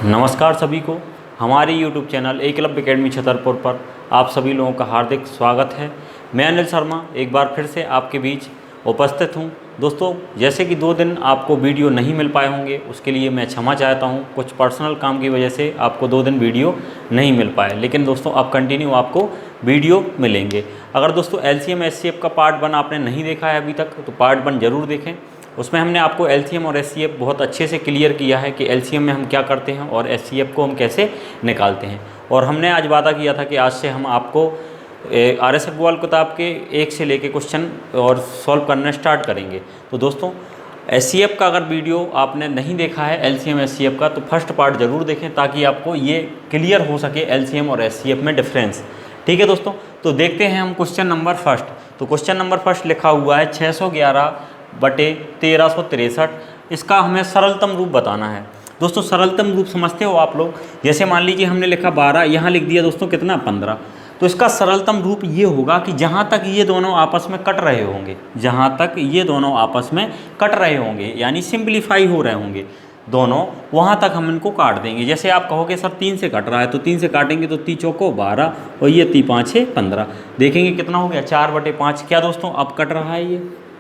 नमस्कार सभी को। हमारी YouTube channel Eklavya academy Chhatarpur पर आप सभी लोगों का हार्दिक स्वागत है। मैं अनिल शर्मा एक बार फिर से आपके बीच उपस्थित हूं। दोस्तों, जैसे कि 2 दिन आपको वीडियो नहीं मिल पाए होंगे, उसके लिए मैं क्षमा चाहता हूं। कुछ पर्सनल काम की वजह से आपको 2 दिन वीडियो नहीं मिल पाए, लेकिन दोस्तों अब कंटिन्यू आपको वीडियो मिलेंगे। अगर दोस्तों LCM SCF का पार्ट 1 आपने नहीं देखा है अभी तक, तो पार्ट 1 ज़रूर देखें। उसमें हमने आपको LCM और SCF बहुत अच्छे से क्लियर किया है कि LCM में हम क्या करते हैं और SCF को हम कैसे निकालते हैं। और हमने आज वादा किया था कि आज से हम आपको RS अग्रवाल किताब के 1 से लेके क्वेश्चन और सॉल्व करना स्टार्ट करेंगे। तो दोस्तों, SCF का अगर वीडियो आपने नहीं देखा है LCM SCF का, तो फर्स्ट पार्ट ज़रूर देखें ताकि आपको ये क्लियर हो सके LCM और SCF में डिफरेंस। ठीक है दोस्तों, तो देखते हैं हम क्वेश्चन नंबर फर्स्ट। तो क्वेश्चन नंबर फर्स्ट लिखा हुआ है 611/1363। इसका हमें सरलतम रूप बताना है। दोस्तों, सरलतम रूप समझते हो आप लोग? जैसे मान लीजिए हमने लिखा 12, यहाँ लिख दिया दोस्तों कितना 15। तो इसका सरलतम रूप ये होगा कि जहाँ तक ये दोनों आपस में कट रहे होंगे, जहाँ तक ये दोनों आपस में कट रहे होंगे यानी सिंप्लीफाई हो रहे होंगे दोनों, वहाँ तक हम इनको काट देंगे। जैसे आप कहोगे सर 3 से कट रहा है, तो 3 से काटेंगे तो 3 चौको 12 और ये 3 5 15। देखेंगे कितना हो गया 4/5। क्या दोस्तों अब कट रहा है? ये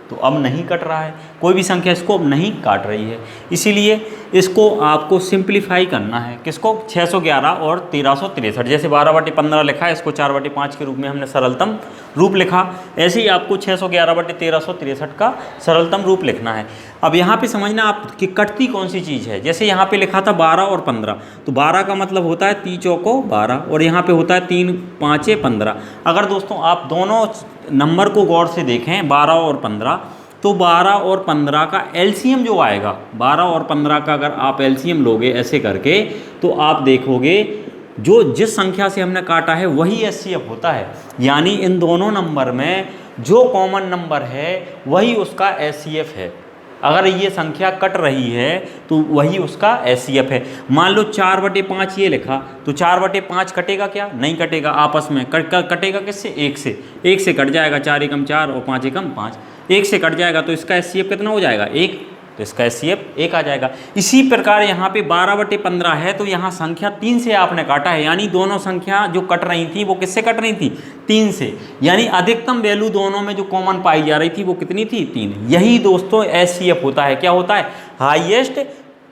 तो अब नहीं कट रहा है, कोई भी संख्या इसको अब नहीं काट रही है। इसीलिए इसको आपको सिंप्लीफाई करना है। किसको? 611 और 1363। जैसे 12/15 लिखा है, इसको 4/5 के रूप में हमने सरलतम रूप लिखा। ऐसे ही आपको 611/1363 का सरलतम रूप लिखना है। अब यहाँ पे समझना आप कि कटती कौन सी चीज़ है। जैसे यहाँ पे लिखा था 12 और 15, तो 12 का मतलब होता है 3 चौको 12 और यहाँ पे होता है 3 5 15। अगर दोस्तों आप दोनों नंबर को गौर से देखें 12 और 15, तो 12 और 15 का LCM जो आएगा, 12 और 15 का अगर आप LCM लोगे ऐसे करके, तो आप देखोगे जो जिस संख्या से हमने काटा है वही SCF होता है। यानी इन दोनों नंबर में जो कॉमन नंबर है वही उसका SCF है। अगर ये संख्या कट रही है तो वही उसका SCF है। मान लो 4/5 ये लिखा, तो 4/5 कटेगा क्या? नहीं कटेगा, आपस में कटेगा किससे? 1 से। 1 से कट जाएगा, 4 एकम 4 और 5 एकम 5। 1 से कट जाएगा तो इसका SCF कितना हो जाएगा? 1। तो इसका SCF 1 आ जाएगा। इसी प्रकार यहाँ पे 12/15 है, तो यहाँ संख्या 3 से आपने काटा है, यानी दोनों संख्या जो कट रही थी वो किससे कट रही थी? 3 से। यानी अधिकतम वैल्यू दोनों में जो कॉमन पाई जा रही थी वो कितनी थी? 3। यही दोस्तों SCF होता है। क्या होता है? Highest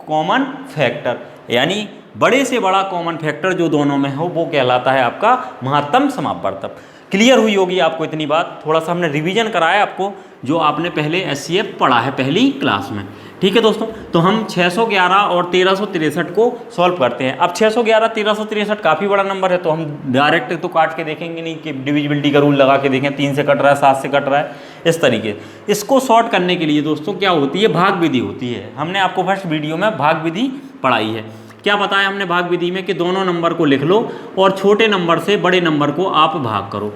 common factor. यानी बड़े से बड़ा कॉमन फैक्टर जो दोनों में हो वो कहलाता है आपका महत्तम समापवर्तक। क्लियर हुई होगी आपको इतनी बात? थोड़ा सा हमने रिवीजन कराया आपको, जो आपने पहले SCF पढ़ा है पहली क्लास में। ठीक है दोस्तों, तो हम 611 और 1363 को सॉल्व करते हैं। अब 611 1363 काफ़ी बड़ा नंबर है, तो हम डायरेक्ट तो काट के देखेंगे नहीं कि डिविजिबिलिटी का रूल लगा के देखें 3 से कट रहा है, 7 से कट रहा है, इस तरीके। इसको सॉर्ट करने के लिए दोस्तों क्या होती है? भाग विधि होती है। हमने आपको फर्स्ट वीडियो में भाग विधि पढ़ाई है। क्या बताया हमने भाग विधि में? कि दोनों नंबर को लिख लो और छोटे नंबर से बड़े नंबर को आप भाग करो।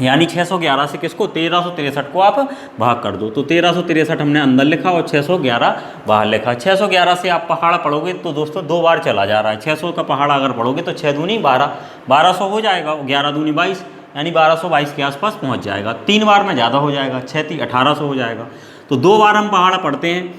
यानी 611 से किसको? 1363 को आप भाग कर दो। तो 1363 हमने अंदर लिखा और 611 बाहर लिखा। 611 से आप पहाड़ा पढ़ोगे तो दोस्तों 2 बार चला जा रहा है। 600 का पहाड़ा अगर पढ़ोगे तो 6 दूनी 12, 1200 हो जाएगा, 11 दूनी 22, यानी 1222 के आसपास पहुंच जाएगा। 3 बार में ज़्यादा हो जाएगा, 6 3 1800 हो जाएगा। तो 2 बार हम पहाड़ा पढ़ते हैं,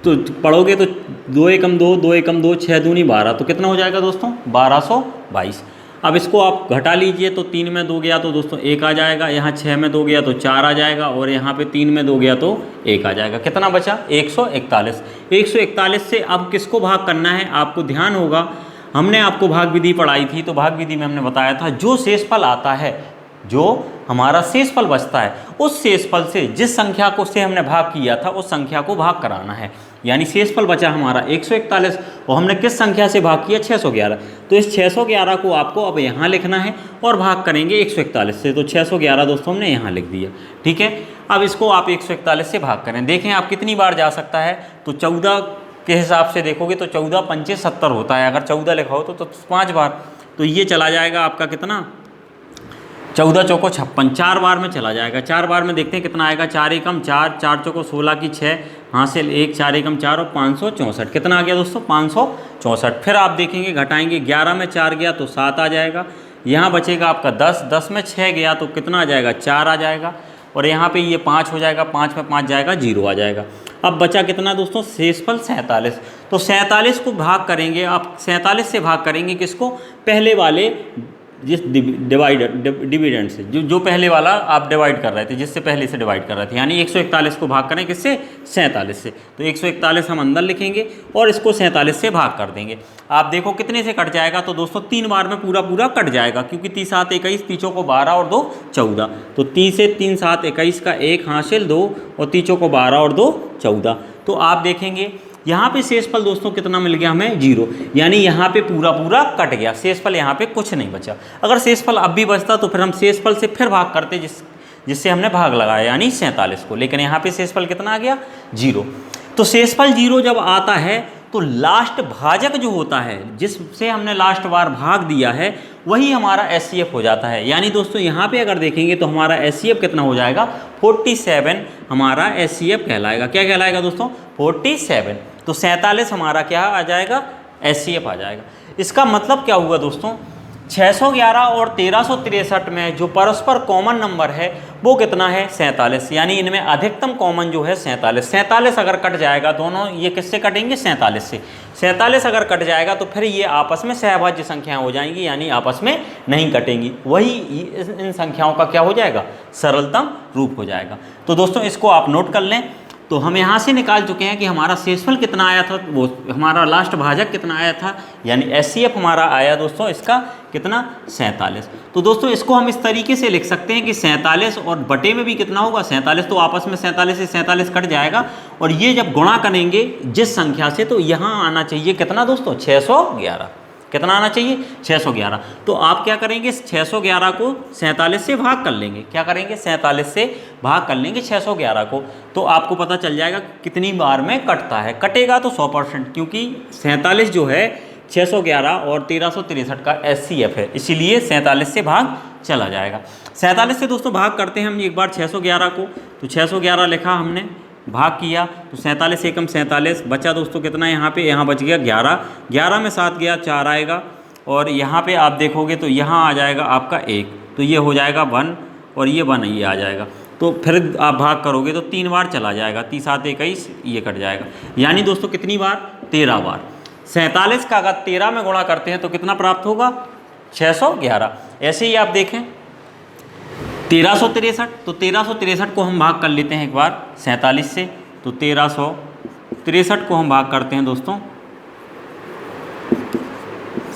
तो पढ़ोगे तो 2 एकम 2, 2 एकम 2, 6 दूनी 12, तो कितना हो जाएगा दोस्तों? 1222। अब इसको आप घटा लीजिए, तो 3 में 2 गया तो दोस्तों 1 आ जाएगा, यहाँ 6 में 2 गया तो 4 आ जाएगा, और यहाँ पे 3 में 2 गया तो 1 आ जाएगा। कितना बचा? 141। 141 से अब किसको भाग करना है? आपको ध्यान होगा हमने आपको भाग विधि पढ़ाई थी, तो भाग विधि में हमने बताया था जो शेषफल आता है, जो हमारा शेषफल बचता है, उस शेषफल से जिस संख्या को से हमने भाग किया था उस संख्या को भाग कराना है। यानी शेषफल बचा हमारा 141 और हमने किस संख्या से भाग किया? 611। तो इस 611 को आपको अब यहाँ लिखना है और भाग करेंगे 141 से। तो 611 दोस्तों हमने यहाँ लिख दिया। ठीक है, अब इसको आप 141 से भाग करें। देखें आप कितनी बार जा सकता है। तो 14 के हिसाब से देखोगे तो 14 पंचे 70 होता है। अगर 14 लिखा हो तो 5 बार, तो ये चला जाएगा आपका कितना? 14 चौको 56, 4 बार में चला जाएगा। 4 बार में देखते हैं कितना आएगा। 4 एकम 4, 4 चौको 16 की 6, हासिल 1, 4 एकम 4 और 564। कितना आ गया दोस्तों? 564। फिर आप देखेंगे घटाएंगे, 11 में 4 गया तो 7 आ जाएगा। यहाँ बचेगा आपका 10, 10 में 6 गया तो कितना आ जाएगा? 4 आ जाएगा। और यहाँ पे ये 5 हो जाएगा, 5 में 5 जाएगा, 0 आ जाएगा। अब बचा कितना दोस्तों, शेषफल 47। तो 47 को भाग करेंगे, आप 47 से भाग करेंगे किसको, पहले वाले जिस डिविडेंड से, जो पहले वाला आप डिवाइड कर रहे थे, जिससे पहले से डिवाइड कर रहे थे, यानी 141 को भाग करें किससे, 47 से। तो 141 हम अंदर लिखेंगे और इसको 47 से भाग कर देंगे। आप देखो कितने से कट जाएगा, तो दोस्तों 3 बार में पूरा पूरा कट जाएगा, क्योंकि 3 7 21, तीचों को 12 और 2 14। तो 3 से 3 7 21 का 1 हासिल 2, और तीचों को 12 और 2 14। तो आप देखेंगे यहाँ पे शेषफल दोस्तों कितना मिल गया हमें, 0, यानी यहाँ पे पूरा पूरा कट गया, शेषफल यहाँ पे कुछ नहीं बचा। अगर शेषफल अब भी बचता तो फिर हम शेषफल से फिर भाग करते, जिससे हमने भाग लगाया, यानी 47 को, लेकिन यहाँ पे शेषफल कितना आ गया, 0। तो शेषफल 0 जब आता है तो लास्ट भाजक जो होता है, जिससे हमने लास्ट बार भाग दिया है, वही हमारा एचसीएफ हो जाता है। यानी दोस्तों यहाँ पे अगर देखेंगे तो हमारा एचसीएफ कितना हो जाएगा, 47 हमारा एचसीएफ कहलाएगा। क्या कहलाएगा दोस्तों, 47। तो 47 हमारा क्या आ जाएगा, एचसीएफ आ जाएगा। इसका मतलब क्या हुआ दोस्तों, 611 और 1363 में जो परस्पर कॉमन नंबर है वो कितना है, 47। यानी इनमें अधिकतम कॉमन जो है 47। 47 अगर कट जाएगा, दोनों ये किससे कटेंगे, 47 से। 47 अगर कट जाएगा तो फिर ये आपस में सहभाज्य संख्याएं हो जाएंगी, यानी आपस में नहीं कटेंगी। वही इन संख्याओं का क्या हो जाएगा, सरलतम रूप हो जाएगा। तो दोस्तों इसको आप नोट कर लें। तो हम यहाँ से निकाल चुके हैं कि हमारा शेषफल कितना आया था, वो हमारा लास्ट भाजक कितना आया था, यानी एचसीएफ हमारा आया दोस्तों इसका कितना, 47। तो दोस्तों इसको हम इस तरीके से लिख सकते हैं कि 47 और बटे में भी कितना होगा, 47। तो आपस में 47 से 47 कट जाएगा, और ये जब गुणा करेंगे जिस संख्या से, तो यहाँ आना चाहिए कितना दोस्तों, 611। कितना आना चाहिए, 611। तो आप क्या करेंगे, 611 को 47 से भाग कर लेंगे। क्या करेंगे, 47 से भाग कर लेंगे 611 को, तो आपको पता चल जाएगा कितनी बार में कटता है। कटेगा तो 100%, क्योंकि 47 जो है 611 और 1363 का एचसीएफ है, इसीलिए 47 से भाग चला जाएगा। 47 से दोस्तों भाग करते हैं हम एक बार 611 को, तो 611 लिखा हमने, भाग किया, तो 47 एकम 47 बचा दोस्तों कितना, यहाँ पे यहाँ बच गया 11। 11 में 7 गया, 4 आएगा, और यहाँ पे आप देखोगे तो यहाँ आ जाएगा आपका 1, तो ये हो जाएगा 1, और ये 1 ये आ जाएगा। तो फिर आप भाग करोगे तो 3 बार चला जाएगा, 3 7 21, ये कट जाएगा। यानी दोस्तों कितनी बार, 13 बार। 47 का अगर 13 में गुणा करते हैं तो कितना प्राप्त होगा, 611। ऐसे ही आप देखें 1363, तो 1363 को हम भाग कर लेते हैं एक बार 47 से, तो 1363 को हम भाग करते हैं दोस्तों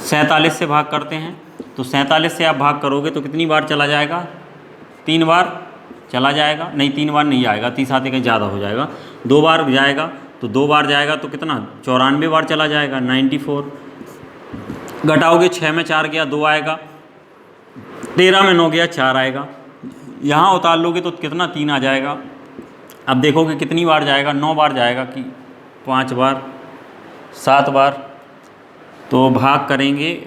47 से भाग करते हैं। तो 47 से आप भाग करोगे तो कितनी बार चला जाएगा, 3 बार चला जाएगा, नहीं 3 बार नहीं आएगा, 30 आते कहीं ज़्यादा हो जाएगा, 2 बार जाएगा, तो 2 बार जाएगा तो कितना, 94 बार चला जाएगा, 94। घटाओगे 6 में 4 गया, 2 आएगा, 13 में 9 गया, 4 आएगा, यहाँ उतार लोगे तो कितना, 3 आ जाएगा। अब देखोगे कितनी बार जाएगा, 9 बार जाएगा कि 5 बार, 7 बार। तो भाग करेंगे,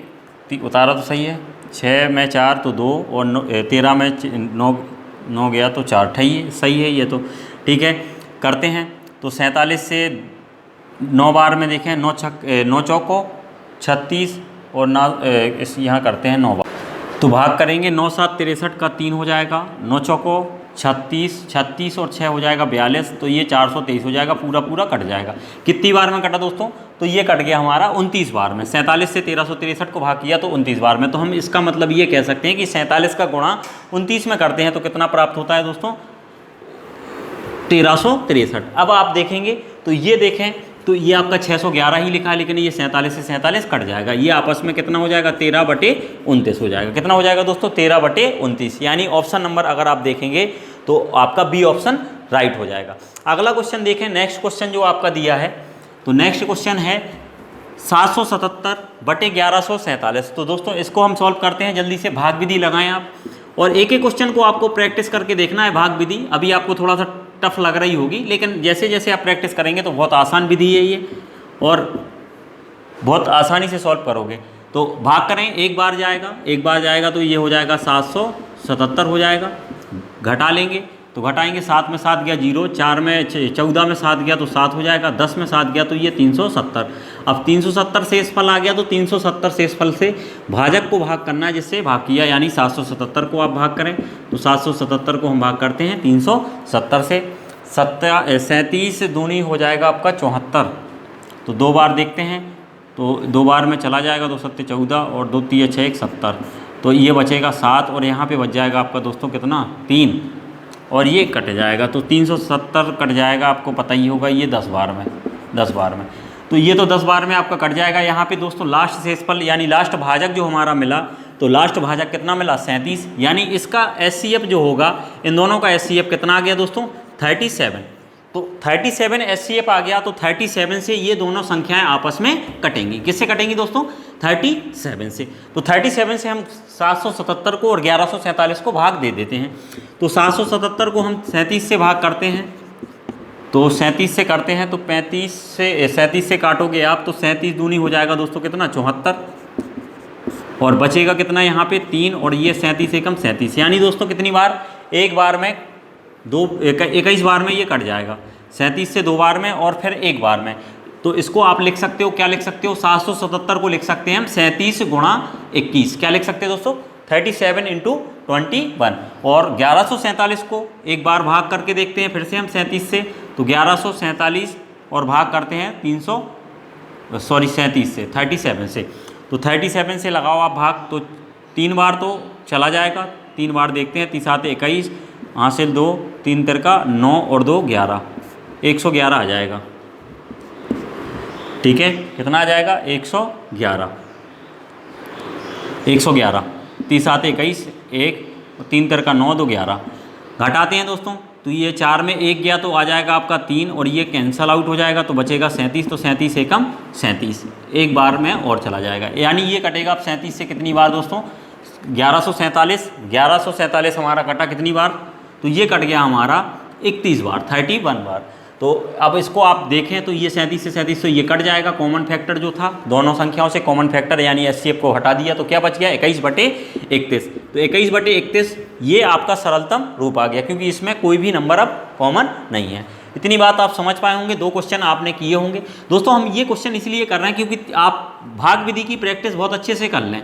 उतारा तो सही है, 6 में 4 तो 2, और 13 में 9 गया तो 4, सही है ये तो, ठीक है। करते हैं तो 47 से 9 बार में देखें, 9 चौको 36, और यहाँ करते हैं 9 बार, तो भाग करेंगे 9 7 63 का 3 हो जाएगा, 9 चौको 36 और 6 हो जाएगा 42, तो ये 423 हो जाएगा, पूरा पूरा कट जाएगा। कितनी बार में कटा दोस्तों, तो ये कट गया हमारा 29 बार में। 47 से 1363 को भाग किया तो 29 बार में। तो हम इसका मतलब ये कह सकते हैं कि 47 का गुणा 29 में करते हैं तो कितना प्राप्त होता है दोस्तों, 1363। अब आप देखेंगे तो ये देखें तो ये आपका 611 ही लिखा है, लेकिन ये 47 से 47 कट जाएगा, ये आपस में कितना हो जाएगा, 13/29 हो जाएगा। कितना हो जाएगा दोस्तों, 13/29। यानी ऑप्शन नंबर अगर आप देखेंगे तो आपका बी ऑप्शन राइट हो जाएगा। अगला क्वेश्चन देखें, नेक्स्ट क्वेश्चन जो आपका दिया है, तो नेक्स्ट क्वेश्चन है 777/1147। तो दोस्तों इसको हम सॉल्व करते हैं, जल्दी से भाग विधि लगाएं आप, और एक एक क्वेश्चन को आपको प्रैक्टिस करके देखना है भाग विधि। अभी आपको थोड़ा सा टफ लग रही होगी, लेकिन जैसे जैसे आप प्रैक्टिस करेंगे तो बहुत आसान विधि है ये, और बहुत आसानी से सॉल्व करोगे। तो भाग करें, एक बार जाएगा तो ये हो जाएगा 777 हो जाएगा। घटा लेंगे तो घटाएंगे, 7 में 7 गया 0, 4 में 14 में 7 गया तो 7 हो जाएगा, 10 में 7 गया तो ये 370। अब 370 शेषफल आ गया तो 370 शेषफल से भाजक को भाग करना है, जिससे भाग किया, यानी 777 को आप भाग करें तो 777 को हम भाग करते हैं 370 से। 37 दूनी हो जाएगा आपका 74। तो 2 बार देखते हैं, तो 2 बार में चला जाएगा, 2 सत्ते 14 और 2 तिया 6 1 70। तो ये बचेगा 7 और यहाँ पे बच जाएगा आपका दोस्तों कितना 3 और ये कट जाएगा। तो 370 कट जाएगा, आपको पता ही होगा ये 10 बार में, 10 बार में। तो ये तो 10 बार में आपका कट जाएगा। यहाँ पे दोस्तों लास्ट शेषफल यानी लास्ट भाजक जो हमारा मिला, तो लास्ट भाजक कितना मिला 37, यानी इसका एचसीएफ जो होगा, इन दोनों का एचसीएफ कितना आ गया दोस्तों 37। तो 37 एचसीएफ आ गया। तो 37 से ये दोनों संख्याएं आपस में कटेंगी। किससे कटेंगी दोस्तों 37 से। तो 37 से हम 777 को और 1147 को भाग दे देते हैं। तो 777 को हम 37 से भाग करते हैं, तो 37 से करते हैं, तो 37 से काटोगे आप, तो 37 दूनी हो जाएगा दोस्तों कितना 74 और बचेगा कितना यहाँ पे 3 और ये 37 एकम 37, यानी दोस्तों कितनी बार, एक बार में 21 बार में ये कट जाएगा। 37 से 2 बार में और फिर 1 बार में। तो इसको आप लिख सकते हो, क्या लिख सकते हो 777 को लिख सकते हैं हम 37 गुणा 21। क्या लिख सकते हैं दोस्तों 37 × 21। और 1147 को एक बार भाग करके देखते हैं फिर से हम 37 से, तो 1147 और भाग करते हैं 37 से 37 से। तो 37 से लगाओ आप भाग, तो 3 बार तो चला जाएगा, 3 बार देखते हैं, 3 7 21, हासिल 2, 3 तिरका 9 और 2 11, 111 आ जाएगा। ठीक है, कितना आ जाएगा 111, 3 7 21, 1 3 तिरका 9 2 11। घटाते हैं दोस्तों, तो ये 4 में 1 गया तो आ जाएगा आपका 3 और ये कैंसल आउट हो जाएगा, तो बचेगा 37। तो 37 एकम 37, एक बार में और चला जाएगा, यानी ये कटेगा अब 37 से कितनी बार दोस्तों 1147 हमारा कटा कितनी बार, तो ये कट गया हमारा 31 बार, 31 बार। तो अब इसको आप देखें तो ये 37 से 37 तो ये कट जाएगा, कॉमन फैक्टर जो था दोनों संख्याओं से कॉमन फैक्टर यानी एचसीएफ को हटा दिया, तो क्या बच गया 21/31। तो 21/31 ये आपका सरलतम रूप आ गया, क्योंकि इसमें कोई भी नंबर अब कॉमन नहीं है। इतनी बात आप समझ पाए होंगे, 2 क्वेश्चन आपने किए होंगे। दोस्तों हम ये क्वेश्चन इसलिए कर रहे हैं क्योंकि आप भाग विधि की प्रैक्टिस बहुत अच्छे से कर लें।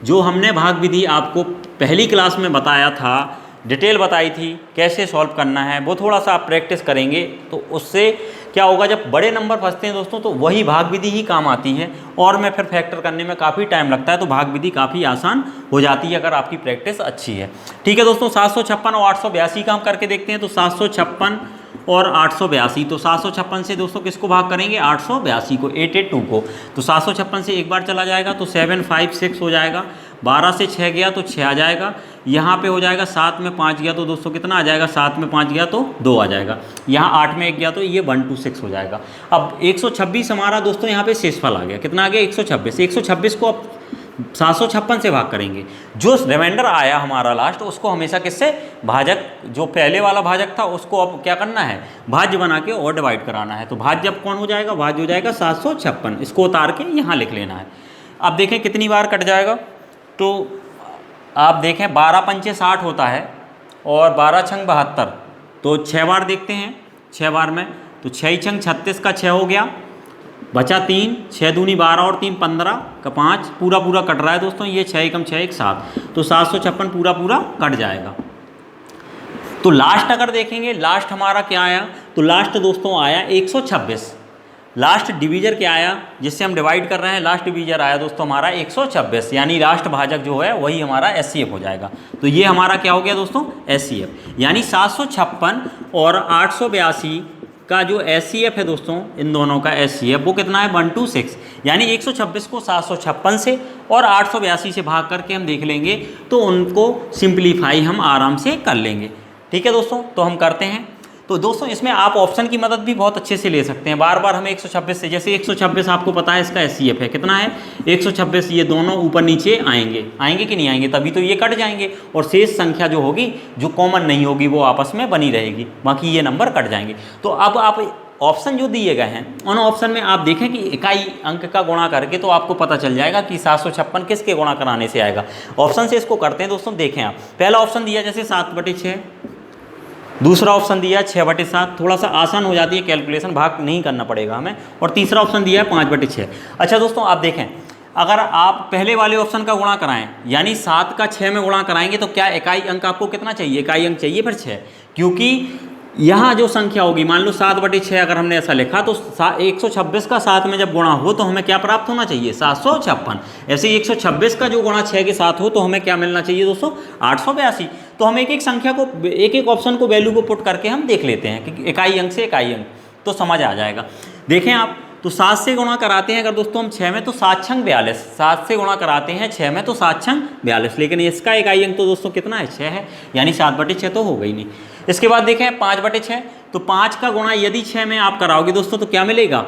जो हमने भाग विधि आपको पहली क्लास में बताया था, डिटेल बताई थी कैसे सॉल्व करना है, वो थोड़ा सा आप प्रैक्टिस करेंगे तो उससे क्या होगा, जब बड़े नंबर फंसते हैं दोस्तों तो वही भाग विधि ही काम आती है, और में फिर फैक्टर करने में काफ़ी टाइम लगता है, तो भाग विधि काफ़ी आसान हो जाती है अगर आपकी प्रैक्टिस अच्छी है। ठीक है दोस्तों, 756 और 882 का हम करके देखते हैं। तो 756 और 882, तो 756 से दोस्तों किसको भाग करेंगे 882 को, 882 को। तो 756 से एक बार चला जाएगा तो 756 हो जाएगा, 12 से 6 गया तो 6 आ जाएगा, यहाँ पे हो जाएगा 7 में 5 गया तो दोस्तों कितना आ जाएगा, 7 में 5 गया तो 2 आ जाएगा, यहाँ 8 में 1 गया तो ये 126 हो जाएगा। अब 126 हमारा दोस्तों यहाँ पे शेषफल आ गया, कितना आ गया 126। 126 को अब 756 से भाग करेंगे, जो रिमाइंडर आया हमारा लास्ट उसको हमेशा किससे, भाजक जो पहले वाला भाजक था उसको अब क्या करना है, भाज्य बना के और डिवाइड कराना है। तो भाज्य अब कौन हो जाएगा, भाज्य हो जाएगा 756, इसको उतार के यहाँ लिख लेना है। अब देखें कितनी बार कट जाएगा, तो आप देखें 12 पंचे 60 होता है और 12 छंग 72, तो 6 बार देखते हैं, 6 बार में तो 6 छंग 36 का 6 हो गया, बचा 3, 6 दूनी 12 और 3 15 का 5, पूरा पूरा कट रहा है दोस्तों, ये 6 एकम 6 1 7, तो 756 पूरा पूरा कट जाएगा। तो लास्ट अगर देखेंगे, लास्ट हमारा क्या आया, तो लास्ट दोस्तों आया 126। लास्ट डिवीजर क्या आया जिससे हम डिवाइड कर रहे हैं, लास्ट डिवीजर आया दोस्तों हमारा 126, यानी लास्ट भाजक जो है वही हमारा एचसीएफ हो जाएगा। तो ये हमारा क्या हो गया दोस्तों एचसीएफ, यानी 756 और 882 का जो एचसीएफ है दोस्तों, इन दोनों का एचसीएफ वो कितना है 126, यानी 126 को 756 से और 882 से भाग करके हम देख लेंगे तो उनको सिंप्लीफाई हम आराम से कर लेंगे। ठीक है दोस्तों, तो हम करते हैं। तो दोस्तों इसमें आप ऑप्शन की मदद भी बहुत अच्छे से ले सकते हैं। बार बार हमें 126 से, जैसे 126 आपको पता है इसका एचसीएफ है कितना है 126, ये दोनों ऊपर नीचे आएंगे कि नहीं आएंगे, तभी तो ये कट जाएंगे और शेष संख्या जो होगी जो कॉमन नहीं होगी वो आपस में बनी रहेगी, बाकी ये नंबर कट जाएंगे। तो अब आप ऑप्शन जो दिए गए हैं उन ऑप्शन में आप देखें कि इकाई अंक का गुणा करके तो आपको पता चल जाएगा कि 756 किसके गुणा कराने से आएगा। ऑप्शन से इसको करते हैं दोस्तों, देखें आप पहला ऑप्शन दिया जैसे 7/6, दूसरा ऑप्शन दिया 6/7, थोड़ा सा आसान हो जाती है कैलकुलेशन, भाग नहीं करना पड़ेगा हमें, और तीसरा ऑप्शन दिया है 5/6। अच्छा दोस्तों आप देखें, अगर आप पहले वाले ऑप्शन का गुणा कराएं यानी 7 का 6 में गुणा कराएंगे तो क्या इकाई अंक आपको कितना चाहिए, इकाई अंक चाहिए फिर 6, क्योंकि यहाँ जो संख्या होगी, मान लो 7/6 अगर हमने ऐसा लिखा, तो 126 का 7 में जब गुणा हो तो हमें क्या प्राप्त होना चाहिए, 756। ऐसे ही 126 का जो गुणा 6 के साथ हो तो हमें क्या मिलना चाहिए दोस्तों, 882। तो हम एक एक संख्या को, एक एक ऑप्शन को, वैल्यू को पुट करके हम देख लेते हैं कि इकाई अंक से इकाई अंक, तो समझ आ जाएगा। देखें आप, तो 7 से गुणा कराते हैं अगर दोस्तों हम 6 में, तो 7 छंग 42। 7 से गुणा कराते हैं 6 में, तो 7 छंग 42। लेकिन इसका इकाई अंक तो दोस्तों कितना है, 6 है, यानी 7/6 तो हो गई नहीं। इसके बाद देखें 5/6, तो 5 का गुणा यदि 6 में आप कराओगे दोस्तों तो क्या मिलेगा,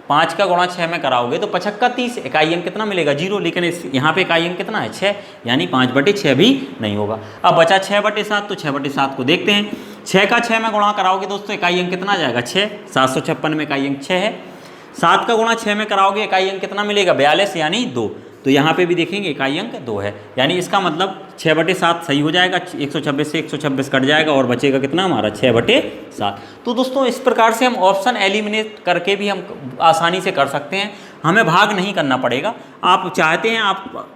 5 का गुणा 6 में कराओगे तो 5 का 30, इकाई अंक कितना मिलेगा, 0। लेकिन इस यहाँ पे इकाई अंक कितना है, 6, यानी 5/6 भी नहीं होगा। अब बचा 6/7, तो 6/7 को देखते हैं। 6 का 6 में गुणा कराओगे दोस्तों इकाई अंक कितना आ जाएगा, 6। 756 में इकाई अंक 6 है। 7 का गुणा 6 में कराओगे इकाई अंक कितना मिलेगा, 42, यानी 2। तो यहाँ पे भी देखेंगे इकाई अंक 2 है, यानी इसका मतलब 6/7 सही हो जाएगा। 126 से 126 कट जाएगा और बचेगा कितना हमारा, 6/7। तो दोस्तों इस प्रकार से हम ऑप्शन एलिमिनेट करके भी हम आसानी से कर सकते हैं, हमें भाग नहीं करना पड़ेगा। आप चाहते हैं आप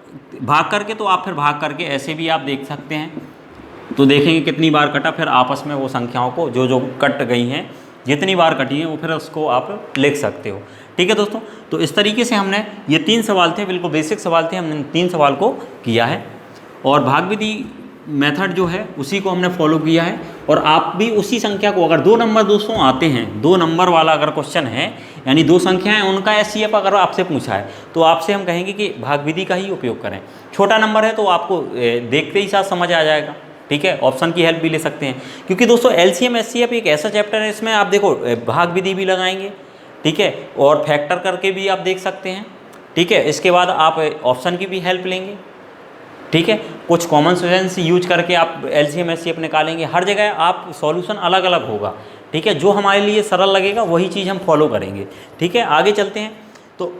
भाग करके, तो आप फिर भाग करके ऐसे भी आप देख सकते हैं। तो देखेंगे कितनी बार कटा, फिर आपस में वो संख्याओं को जो जो कट गई हैं, जितनी बार कटी हैं वो फिर उसको आप लिख सकते हो। ठीक है दोस्तों, तो इस तरीके से हमने ये 3 सवाल थे, बिल्कुल बेसिक सवाल थे, हमने 3 सवाल को किया है और भाग विधि मेथड जो है उसी को हमने फॉलो किया है। और आप भी उसी संख्या को, अगर 2 नंबर दोस्तों आते हैं, 2 नंबर वाला अगर क्वेश्चन है, यानी 2 संख्याएं उनका एचसीएफ अगर आपसे पूछा है, तो आपसे हम कहेंगे कि भाग विधि का ही उपयोग करें। छोटा नंबर है तो आपको देखते ही साथ समझ आ जाएगा। ठीक है, ऑप्शन की हेल्प भी ले सकते हैं, क्योंकि दोस्तों एलसीएम एचसीएफ एक ऐसा चैप्टर है, इसमें आप देखो भाग विधि भी लगाएंगे, ठीक है, और फैक्टर करके भी आप देख सकते हैं। ठीक है, इसके बाद आप ऑप्शन की भी हेल्प लेंगे। ठीक है, कुछ कॉमन सेंस यूज करके आप एलसीएम एचसीएफ निकालेंगे। हर जगह आप सॉल्यूशन अलग अलग होगा। ठीक है, जो हमारे लिए सरल लगेगा वही चीज़ हम फॉलो करेंगे। ठीक है, आगे चलते हैं। तो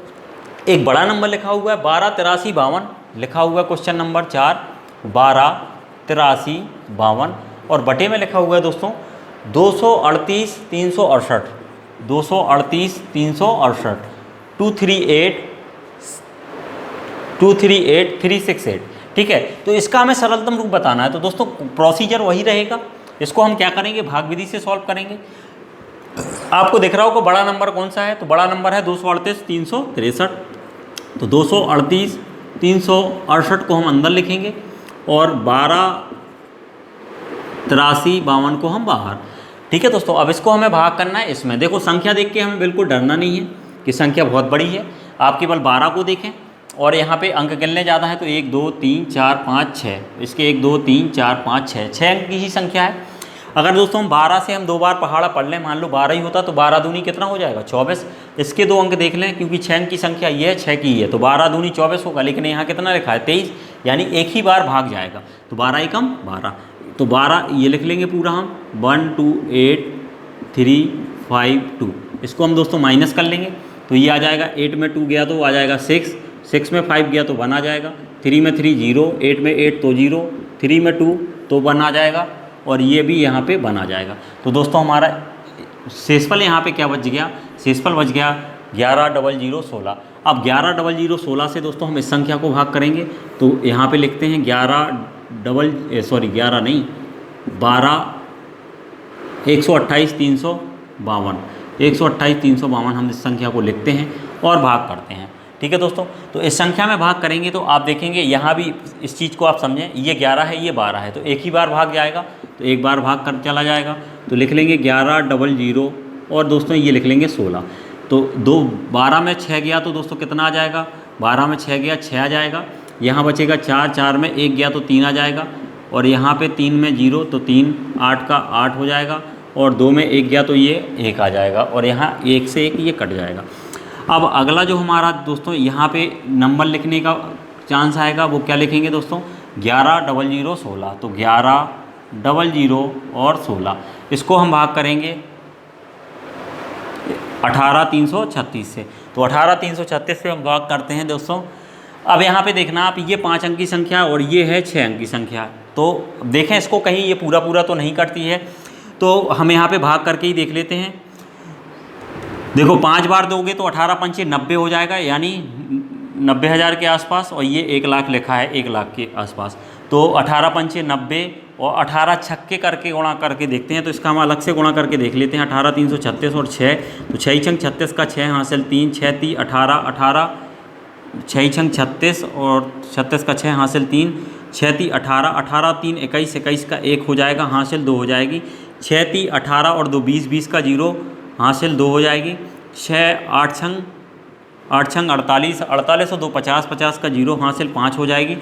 एक बड़ा नंबर लिखा हुआ है 12 83 52 लिखा हुआ है, क्वेश्चन नंबर 4 12 83 52, और बटे में लिखा हुआ है दोस्तों 238 368 238 368 238 368। ठीक है, तो इसका हमें सरलतम रूप बताना है। तो दोस्तों प्रोसीजर वही रहेगा, इसको हम क्या करेंगे, भाग विधि से सॉल्व करेंगे। आपको दिख रहा होगा बड़ा नंबर कौन सा है, तो बड़ा नंबर है 238 363। तो 238 368 को हम अंदर लिखेंगे और 12 83 52 को हम बाहर। ठीक है दोस्तों, अब इसको हमें भाग करना है इसमें। देखो संख्या देख के हमें बिल्कुल डरना नहीं है कि संख्या बहुत बड़ी है। आप केवल 12 को देखें और यहाँ पे अंक गिनने ज़्यादा है, तो 1 2 3 4 5 6, इसके 1 2 3 4 5 6 अंक की ही संख्या है। अगर दोस्तों हम 12 से हम 2 बार पहाड़ा पढ़ लें, मान लो 12 ही होता, तो 12 दूनी कितना हो जाएगा, 24। इसके 2 अंक देख लें, क्योंकि 6 अंक की संख्या ये है, 6 की है, तो 12 दूनी 24 होगा। लेकिन यहाँ कितना लिखा है, 23, यानी एक ही बार भाग जाएगा। तो 12 एकम 12, तो 12 ये लिख लेंगे पूरा हम 1 2 8 3 5 2। इसको हम दोस्तों माइनस कर लेंगे, तो ये आ जाएगा 8 में 2 गया तो आ जाएगा 6, 6 में 5 गया तो 1 आ जाएगा, 3 में 3 0, 8 में 8 तो 0, 3 में 2 तो 1 आ जाएगा, और ये भी यहाँ पे 1 आ जाएगा। तो दोस्तों हमारा शेषफल यहाँ पे क्या बच गया, शेषफल बच गया 11 00 16। अब 11 00 16 से दोस्तों हम इस संख्या को भाग करेंगे, तो यहाँ पे लिखते हैं 11 नहीं 12 128 352 128 352 हम इस संख्या को लिखते हैं और भाग करते हैं। ठीक है दोस्तों, तो इस संख्या में भाग करेंगे तो आप देखेंगे यहाँ भी इस चीज़ को आप समझें, ये 11 है ये 12 है, तो एक ही बार भाग जाएगा, तो एक बार भाग कर चला जाएगा। तो लिख लेंगे 11 00 और दोस्तों ये लिख लेंगे 16। तो 12 में 6 गया तो दोस्तों कितना आ जाएगा, 12 में 6 गया 6 आ जाएगा। यहाँ बचेगा 4, 4 में 1 गया तो 3 आ जाएगा, और यहाँ पे 3 में 0 तो 3, 8 का 8 हो जाएगा, और 2 में 1 गया तो ये 1 आ जाएगा, और यहाँ 1 से 1 ये कट जाएगा। अब अगला जो हमारा दोस्तों यहाँ पे नंबर लिखने का चांस आएगा, वो क्या लिखेंगे दोस्तों, 11 00 16। तो 11 00 और 16, इसको हम भाग करेंगे 18 336 से। तो 18 336 से हम भाग करते हैं दोस्तों। अब यहाँ पे देखना आप, ये 5 अंक की संख्या और ये है 6 अंक की संख्या, तो देखें इसको कहीं ये पूरा पूरा तो नहीं कटती है, तो हम यहाँ पे भाग करके ही देख लेते हैं। देखो 5 बार दोगे तो 18 पंचे 90 हो जाएगा, यानी 90,000 के आसपास, और ये 1 लाख लिखा है 1 लाख के आसपास। तो 18 पंचे 90, और 18 छक्के करके गुणा करके देखते हैं। तो इसका हम अलग से गुणा करके देख लेते हैं। 18 336 और 6, तो 6 छंग 36 का 6 हासिल 3, 6 3 18, 18 6 छंग 36 और 36 का 6 हासिल 3, 6 3 18, 18 3 21, 21 का 1 हो जाएगा, हासिल 2 हो जाएगी। 6 3 18 और 2 20, 20 का 0 हासिल 2 हो जाएगी। 6 8 छंग 48, 48 और 2 50, 50 का 0 हासिल 5 हो जाएगी।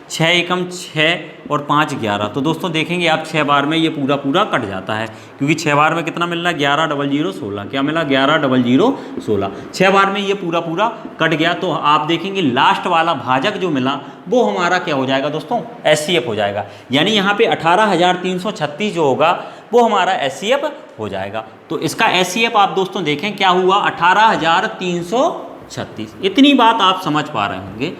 6 एकम 6 और 5 11। तो दोस्तों देखेंगे आप 6 बार में ये पूरा पूरा कट जाता है, क्योंकि 6 बार में कितना मिल रहा है 11 00 16। क्या मिला 11 00 16। 6 बार में ये पूरा पूरा कट गया। तो आप देखेंगे लास्ट वाला भाजक जो मिला वो हमारा क्या हो जाएगा दोस्तों, SCF हो जाएगा। यानी यहाँ पे 18,336 जो होगा वो हमारा SCF हो जाएगा। तो इसका SCF आप दोस्तों देखें क्या हुआ, 18,336। इतनी बात आप समझ पा रहे होंगे।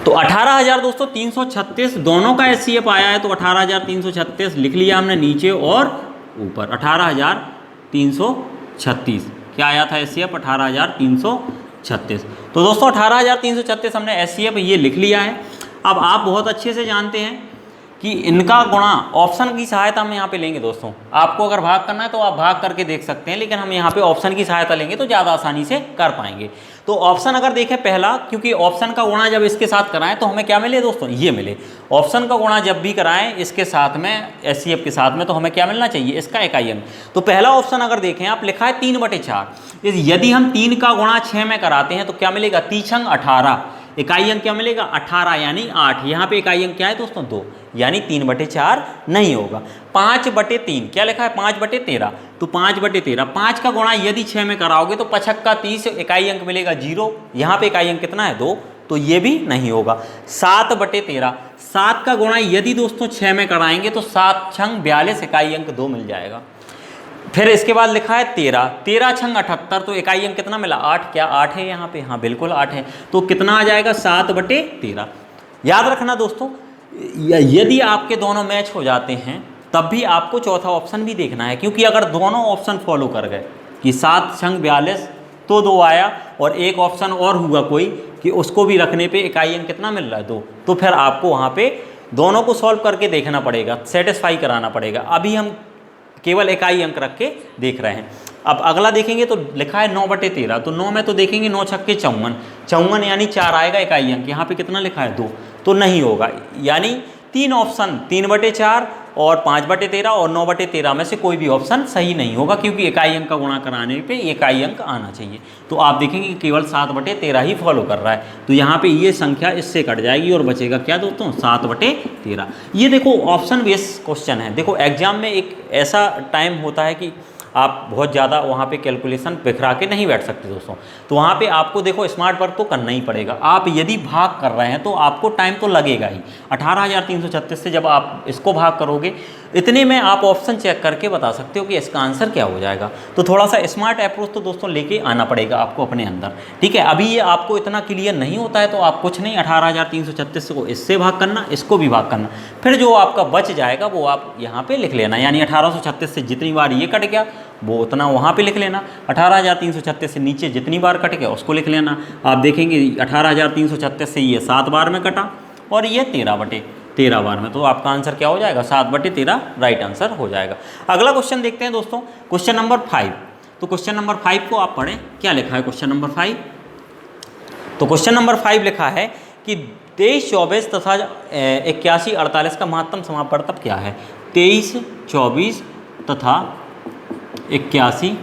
तो 18,000 दोस्तों 336 दोनों का SCF आया है। तो 18,336 लिख लिया हमने नीचे और ऊपर। 18,336 क्या आया था SCF, 18,336। तो दोस्तों 18,336 हमने SCF ये लिख लिया है। अब आप बहुत अच्छे से जानते हैं कि इनका गुणा ऑप्शन की सहायता हम यहाँ पे लेंगे दोस्तों। आपको अगर भाग करना है तो आप भाग करके देख सकते हैं, लेकिन हम यहाँ पे ऑप्शन की सहायता लेंगे तो ज़्यादा आसानी से कर पाएंगे। तो ऑप्शन अगर देखें पहला, क्योंकि ऑप्शन का गुणा जब इसके साथ कराएं तो हमें क्या मिले दोस्तों, ये मिले। ऑप्शन का गुणा जब भी कराएं इसके साथ में, SCF के साथ में, तो हमें क्या मिलना चाहिए, इसका इकाई अंक। तो पहला ऑप्शन अगर देखें आप, लिखा है 3/4। यदि हम 3 का गुणा 6 में कराते हैं तो क्या मिलेगा, 3 18, इकाई अंक क्या मिलेगा 18 यानी 8। यहाँ पे इकाई अंक क्या है दोस्तों 2, यानी 3/4 नहीं होगा। 5/3 क्या लिखा है, 5/13। तो 5/13, 5 का गुणा यदि 6 में कराओगे तो 5 का 30, इकाई अंक मिलेगा 0। यहाँ पे इकाई अंक कितना है 2, तो ये भी नहीं होगा। 7/13, 7 का गुणा यदि दोस्तों 6 में कराएंगे तो 7 छंग 42, इकाई अंक 2 मिल जाएगा। फिर इसके बाद लिखा है 13, 13 छंग 78, तो इकाई अंक कितना मिला 8। क्या 8 है यहाँ पे, हाँ बिल्कुल 8 है। तो कितना आ जाएगा 7/13। याद रखना दोस्तों, यदि आपके दोनों मैच हो जाते हैं तब भी आपको चौथा ऑप्शन भी देखना है, क्योंकि अगर दोनों ऑप्शन फॉलो कर गए कि 7 छंग 42 तो 2 आया, और एक ऑप्शन और हुआ कोई कि उसको भी रखने पे इकाई अंक कितना मिल रहा है 2, तो फिर आपको वहाँ पे दोनों को सॉल्व करके देखना पड़ेगा, सेटिस्फाई कराना पड़ेगा। अभी हम केवल इकाई अंक रख के देख रहे हैं। अब अगला देखेंगे तो लिखा है 9/13, तो 9 में तो देखेंगे 9 छक्के 54, 54 यानी 4 आएगा इकाई अंक। यहाँ पे कितना लिखा है 2, तो नहीं होगा। यानी 3 ऑप्शन 3/4 और 5/13 और 9/13 में से कोई भी ऑप्शन सही नहीं होगा, क्योंकि इकाई अंक का गुणा कराने पे इकाई अंक आना चाहिए। तो आप देखेंगे कि केवल 7/13 ही फॉलो कर रहा है। तो यहाँ पे ये संख्या इससे कट जाएगी और बचेगा क्या दोस्तों, 7/13। ये देखो ऑप्शन बेस्ड क्वेश्चन है। देखो एग्जाम में एक ऐसा टाइम होता है कि आप बहुत ज़्यादा वहाँ पे कैलकुलेशन बिखरा के नहीं बैठ सकते दोस्तों। तो वहाँ पे आपको देखो स्मार्ट वर्क तो करना ही पड़ेगा। आप यदि भाग कर रहे हैं तो आपको टाइम तो लगेगा ही। 18,336 से जब आप इसको भाग करोगे, इतने में आप ऑप्शन चेक करके बता सकते हो कि इसका आंसर क्या हो जाएगा। तो थोड़ा सा स्मार्ट अप्रोच तो दोस्तों लेके आना पड़ेगा आपको अपने अंदर, ठीक है। अभी ये आपको इतना क्लियर नहीं होता है तो आप कुछ नहीं, 18,336 को इससे भाग करना, इसको भी भाग करना, फिर जो आपका बच जाएगा वो आप यहाँ पे लिख लेना। यानी 1836 से जितनी बार ये कट गया वो उतना वहाँ पे लिख लेना। 18,336 से नीचे जितनी बार कट गया उसको लिख लेना। आप देखेंगे 18,336 से ये 7 बार में कटा और ये 13/13 बार में, तो आपका आंसर क्या हो जाएगा, 7/13 राइट आंसर हो जाएगा। अगला क्वेश्चन देखते हैं दोस्तों, क्वेश्चन नंबर 5। तो क्वेश्चन नंबर 5 को आप पढ़ें, क्या लिखा है क्वेश्चन नंबर 5। तो क्वेश्चन नंबर 5 लिखा है कि 23, 24 तथा 81, 48 का महत्तम समापवर्तक क्या है। 23, 24 तथा 81,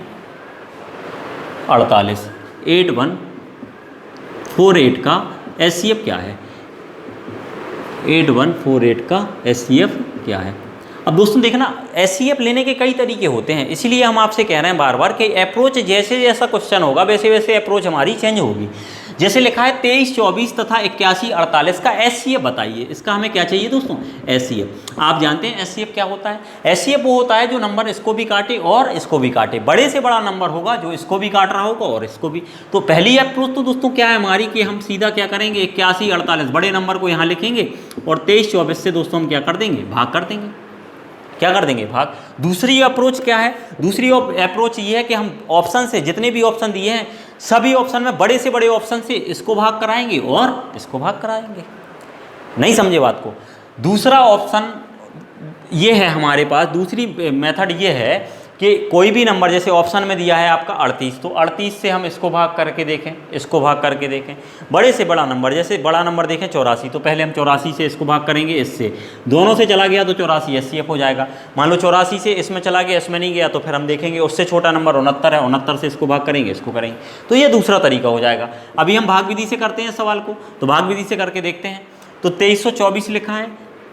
48, 8148 का SCF क्या है। 8148 का SCF क्या है। अब दोस्तों देखना, SCF लेने के कई तरीके होते हैं, इसीलिए हम आपसे कह रहे हैं बार बार कि अप्रोच जैसे जैसा क्वेश्चन होगा वैसे वैसे अप्रोच हमारी चेंज होगी। जैसे लिखा है 23, 24 तथा 81, 48 का SCF बताइए। इसका हमें क्या चाहिए दोस्तों, SCF। आप जानते हैं SCF क्या होता है। SCF वो होता है जो नंबर इसको भी काटे और इसको भी काटे। बड़े से बड़ा नंबर होगा जो इसको भी काट रहा होगा और इसको भी। तो पहली अप्रोच तो दोस्तों क्या है हमारी कि हम सीधा क्या करेंगे, 81, 48 बड़े नंबर को यहाँ लिखेंगे और 23, 24 से दोस्तों हम क्या कर देंगे, भाग कर देंगे। क्या कर देंगे, भाग। दूसरी अप्रोच क्या है, दूसरी अप्रोच ये है कि हम ऑप्शन से जितने भी ऑप्शन दिए हैं सभी ऑप्शन में बड़े से बड़े ऑप्शन से इसको भाग कराएंगे और इसको भाग कराएंगे। नहीं समझे बात को। दूसरा ऑप्शन ये है हमारे पास, दूसरी मेथड ये है कि कोई भी नंबर, जैसे ऑप्शन में दिया है आपका 38, तो 38 से हम इसको भाग करके देखें, इसको भाग करके देखें। बड़े से बड़ा नंबर, जैसे बड़ा नंबर देखें 84, तो पहले हम 84 से इसको भाग करेंगे, इससे दोनों से चला गया तो 84 एचसीएफ हो जाएगा। मान लो 84 से इसमें चला गया, इसमें नहीं गया, तो फिर हम देखेंगे उससे छोटा नंबर 69 है, 69 से इसको भाग करेंगे, इसको करेंगे। तो ये दूसरा तरीका हो जाएगा। अभी हम भाग विधि से करते हैं सवाल को, तो भाग विधि से करके देखते हैं। तो 2324 लिखा है,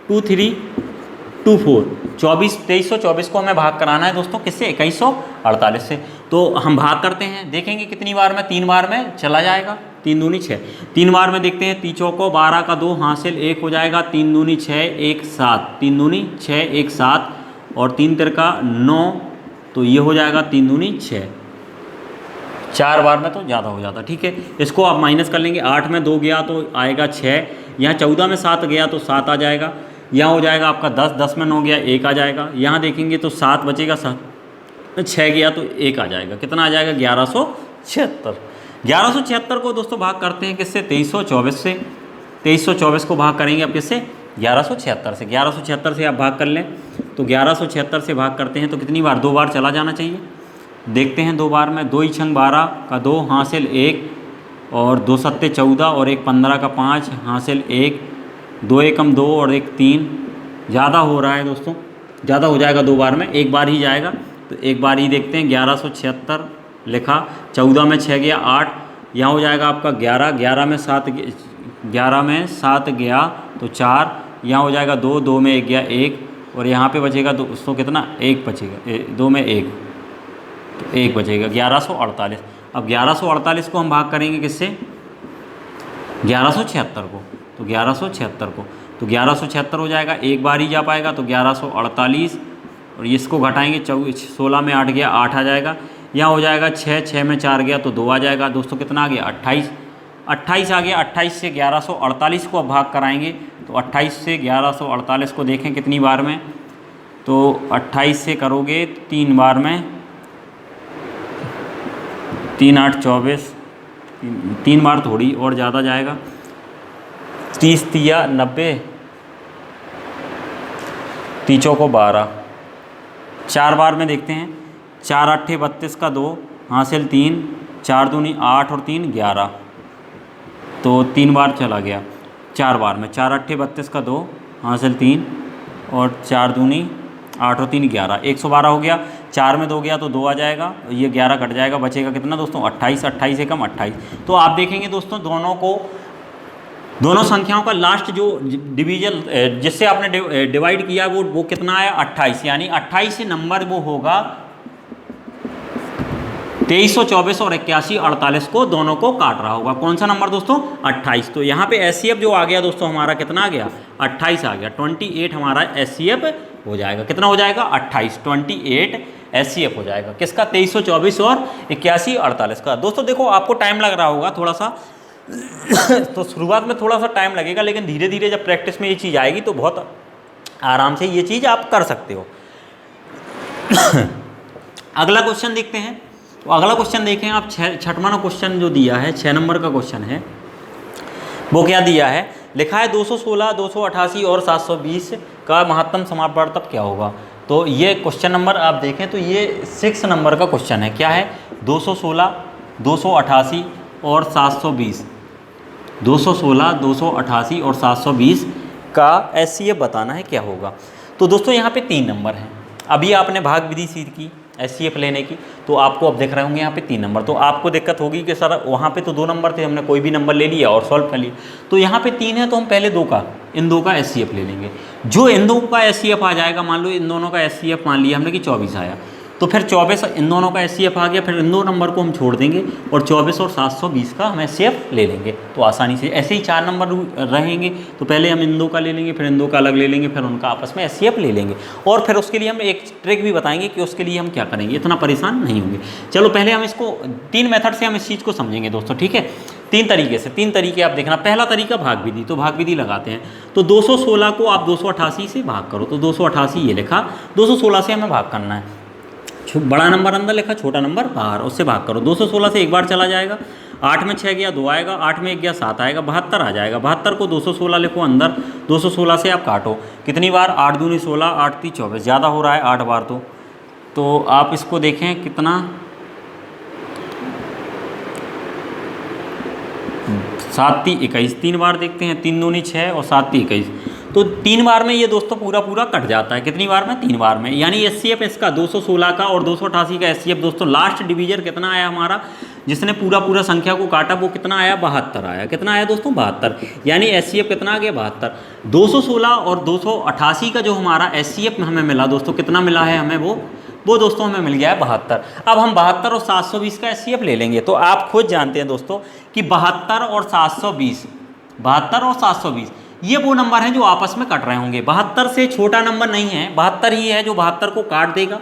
2324, 2324 को हमें भाग कराना है दोस्तों किससे, 2148 से। तो हम भाग करते हैं, देखेंगे कितनी बार में, 3 बार में चला जाएगा, 3 दूनी 6, 3 बार में देखते हैं। 3 चौको 12 का 2 हासिल 1 हो जाएगा, 3 दूनी 6 1 7, 3 दूनी 6 1 7 और 3 तिरका 9, तो ये हो जाएगा 3 दूनी 6। 4 बार में तो ज़्यादा हो जाता, ठीक है। इसको आप माइनस कर लेंगे, 8 में 2 गया तो आएगा 6, यहाँ 14 में 7 गया तो 7 आ जाएगा, यहाँ हो जाएगा आपका 10, 10 में 9 गया 1 आ जाएगा, यहाँ देखेंगे तो 7 बचेगा, 7 6 गया तो 1 आ जाएगा, कितना आ जाएगा 1176। 1176 को दोस्तों भाग करते हैं किससे, 2324 से। 2324 को भाग करेंगे अब किससे, 1176 से। 1176 से आप भाग कर लें, तो 1176 से भाग करते हैं तो कितनी बार, 2 बार चला जाना चाहिए। देखते हैं 2 बार में, 2 छंग 12 का 2 हासिल 1 और 2 सत्ते 14 और 1 15 का 5 हासिल 1, 2 एकम 2 और 1 3, ज़्यादा हो रहा है दोस्तों, ज़्यादा हो जाएगा 2 बार में, 1 बार ही जाएगा, तो 1 बार ही देखते हैं। 1176 लिखा, 14 में 6 गया 8, यहाँ हो जाएगा आपका 11, 11 में 7 गया तो 4, यहाँ हो जाएगा 2, 2 में 1 गया 1 और यहाँ पे बचेगा दोस्तों कितना, 1 बचेगा, 2 में 1 तो 1 बचेगा, 1148। अब 1148 को हम भाग करेंगे किससे, 1176 को, तो 1176 को, तो 1176 हो जाएगा, 1 बार ही जा पाएगा, तो 1148 और इसको घटाएंगे, 16 में 8 गया 8 आ जाएगा, यहाँ हो जाएगा 6, 6 में 4 गया तो 2 आ जाएगा दोस्तों, कितना आ गया 28, 28 आ गया। 28 से 1148 को अब भाग कराएंगे, तो 28 से 1148 को देखें कितनी बार में, तो 28 से करोगे 3 बार में, 3 8 24, 3 बार थोड़ी और ज़्यादा जाएगा, 30 तिया 90, 3 को 12, 4 बार में देखते हैं। 4 8 32 का 2 हासिल 3, 4 दूनी 8 और 3 11, तो 3 बार चला गया 4 बार में। 4 8 32 का 2 हासिल 3 और 4 दूनी 8 और 3 11, 112 हो गया। 4 में 2 गया तो 2 आ जाएगा, ये 11 कट जाएगा, बचेगा कितना दोस्तों 28, 28 से कम 28। तो आप देखेंगे दोस्तों दोनों संख्याओं का लास्ट जो डिवीजन जिससे आपने डिवाइड किया वो कितना आया 28, यानी 28 से नंबर वो होगा 2324 और 81 48 को दोनों को काट रहा होगा। कौन सा नंबर दोस्तों 28। तो यहाँ पे एचसीएफ जो आ गया दोस्तों हमारा कितना आ गया 28 आ गया, 28 हमारा एचसीएफ हो जाएगा। कितना हो जाएगा 28, 28 एचसीएफ हो जाएगा किसका 2324 और 81 48 का। दोस्तों देखो आपको टाइम लग रहा होगा थोड़ा सा तो शुरुआत में थोड़ा सा टाइम लगेगा, लेकिन धीरे धीरे जब प्रैक्टिस में ये चीज़ आएगी तो बहुत आराम से ये चीज़ आप कर सकते हो। अगला क्वेश्चन देखते हैं। तो अगला क्वेश्चन देखें आप, छठवां क्वेश्चन जो दिया है 6 नंबर का क्वेश्चन है, वो क्या दिया है, लिखा है 216, 288 और 720 का महत्तम समापवर्तक क्या होगा। तो ये क्वेश्चन नंबर आप देखें तो ये 6 नंबर का क्वेश्चन है। क्या है 216, 288 और 720, 216, 288 और 720 का एचसीएफ बताना है क्या होगा। तो दोस्तों यहाँ पे 3 नंबर हैं। अभी आपने भाग विधि सीख की एचसीएफ लेने की, तो आपको अब देख रहे होंगे यहाँ पे 3 नंबर। तो आपको दिक्कत होगी कि सर वहाँ पे तो 2 नंबर थे, हमने कोई भी नंबर ले लिया और सॉल्व कर लिया। तो यहाँ पे 3 है तो हम पहले इन दो का एचसीएफ ले लेंगे। जो इन दो का एचसीएफ आ जाएगा, मान लो इन दोनों का एचसीएफ मान लिया हमने कि 24 आया, तो फिर 24 इन दोनों का एचसीएफ आ गया, फिर इन 2 नंबर को हम छोड़ देंगे और 24 और 720 का हम एचसीएफ ले लेंगे। तो आसानी से ऐसे ही 4 नंबर रहेंगे, तो पहले हम इन 2 का ले लेंगे, फिर इन 2 का अलग ले लेंगे, फिर उनका आपस में एचसीएफ ले लेंगे। और फिर उसके लिए हम एक ट्रिक भी बताएंगे कि उसके लिए हम क्या करेंगे, इतना परेशान नहीं होंगे। चलो पहले हम इसको 3 मेथड से हम इस चीज़ को समझेंगे दोस्तों, ठीक है। 3 तरीके से, 3 तरीके आप देखना। पहला तरीका भाग विधि, तो भाग विधि लगाते हैं। तो 216 को आप 288 से भाग करो, तो 288 ये लिखा, 216 से हमें भाग करना है। बड़ा नंबर अंदर लिखा, छोटा नंबर बाहर, उससे भाग करो। 216 से 1 बार चला जाएगा, 8 में 6 गया 2 आएगा, 8 में 1 गया 7 आएगा, 72 आ जाएगा। 72 को 216 लिखो अंदर, 216 से आप काटो, कितनी बार, 8 दूनी 16, 8 ती 24, ज़्यादा हो रहा है 8 बार। तो आप इसको देखें कितना, 7 ती 21, 3 बार देखते हैं, 3 दूनी 6 और 7 ती 21, तो 3 बार में ये दोस्तों पूरा पूरा कट जाता है। कितनी बार में, 3 बार में। यानी एचसीएफ इसका 216 का और 288 का एचसीएफ दोस्तों लास्ट डिवीजन कितना आया हमारा, जिसने पूरा पूरा संख्या को काटा, वो कितना आया, 72 आया। कितना आया दोस्तों, 72। यानी एचसीएफ कितना आ गया, 72। 216 और 288 का जो हमारा एचसीएफ हमें मिला दोस्तों, कितना मिला है हमें, वो दोस्तों हमें मिल गया है 72। अब हम 72 और 720 का एचसीएफ ले लेंगे। तो आप खुद जानते हैं दोस्तों कि 72 और 720, 72 और 720 ये वो नंबर हैं जो आपस में कट रहे होंगे। 72 से छोटा नंबर नहीं है, 72 ही है जो 72 को काट देगा,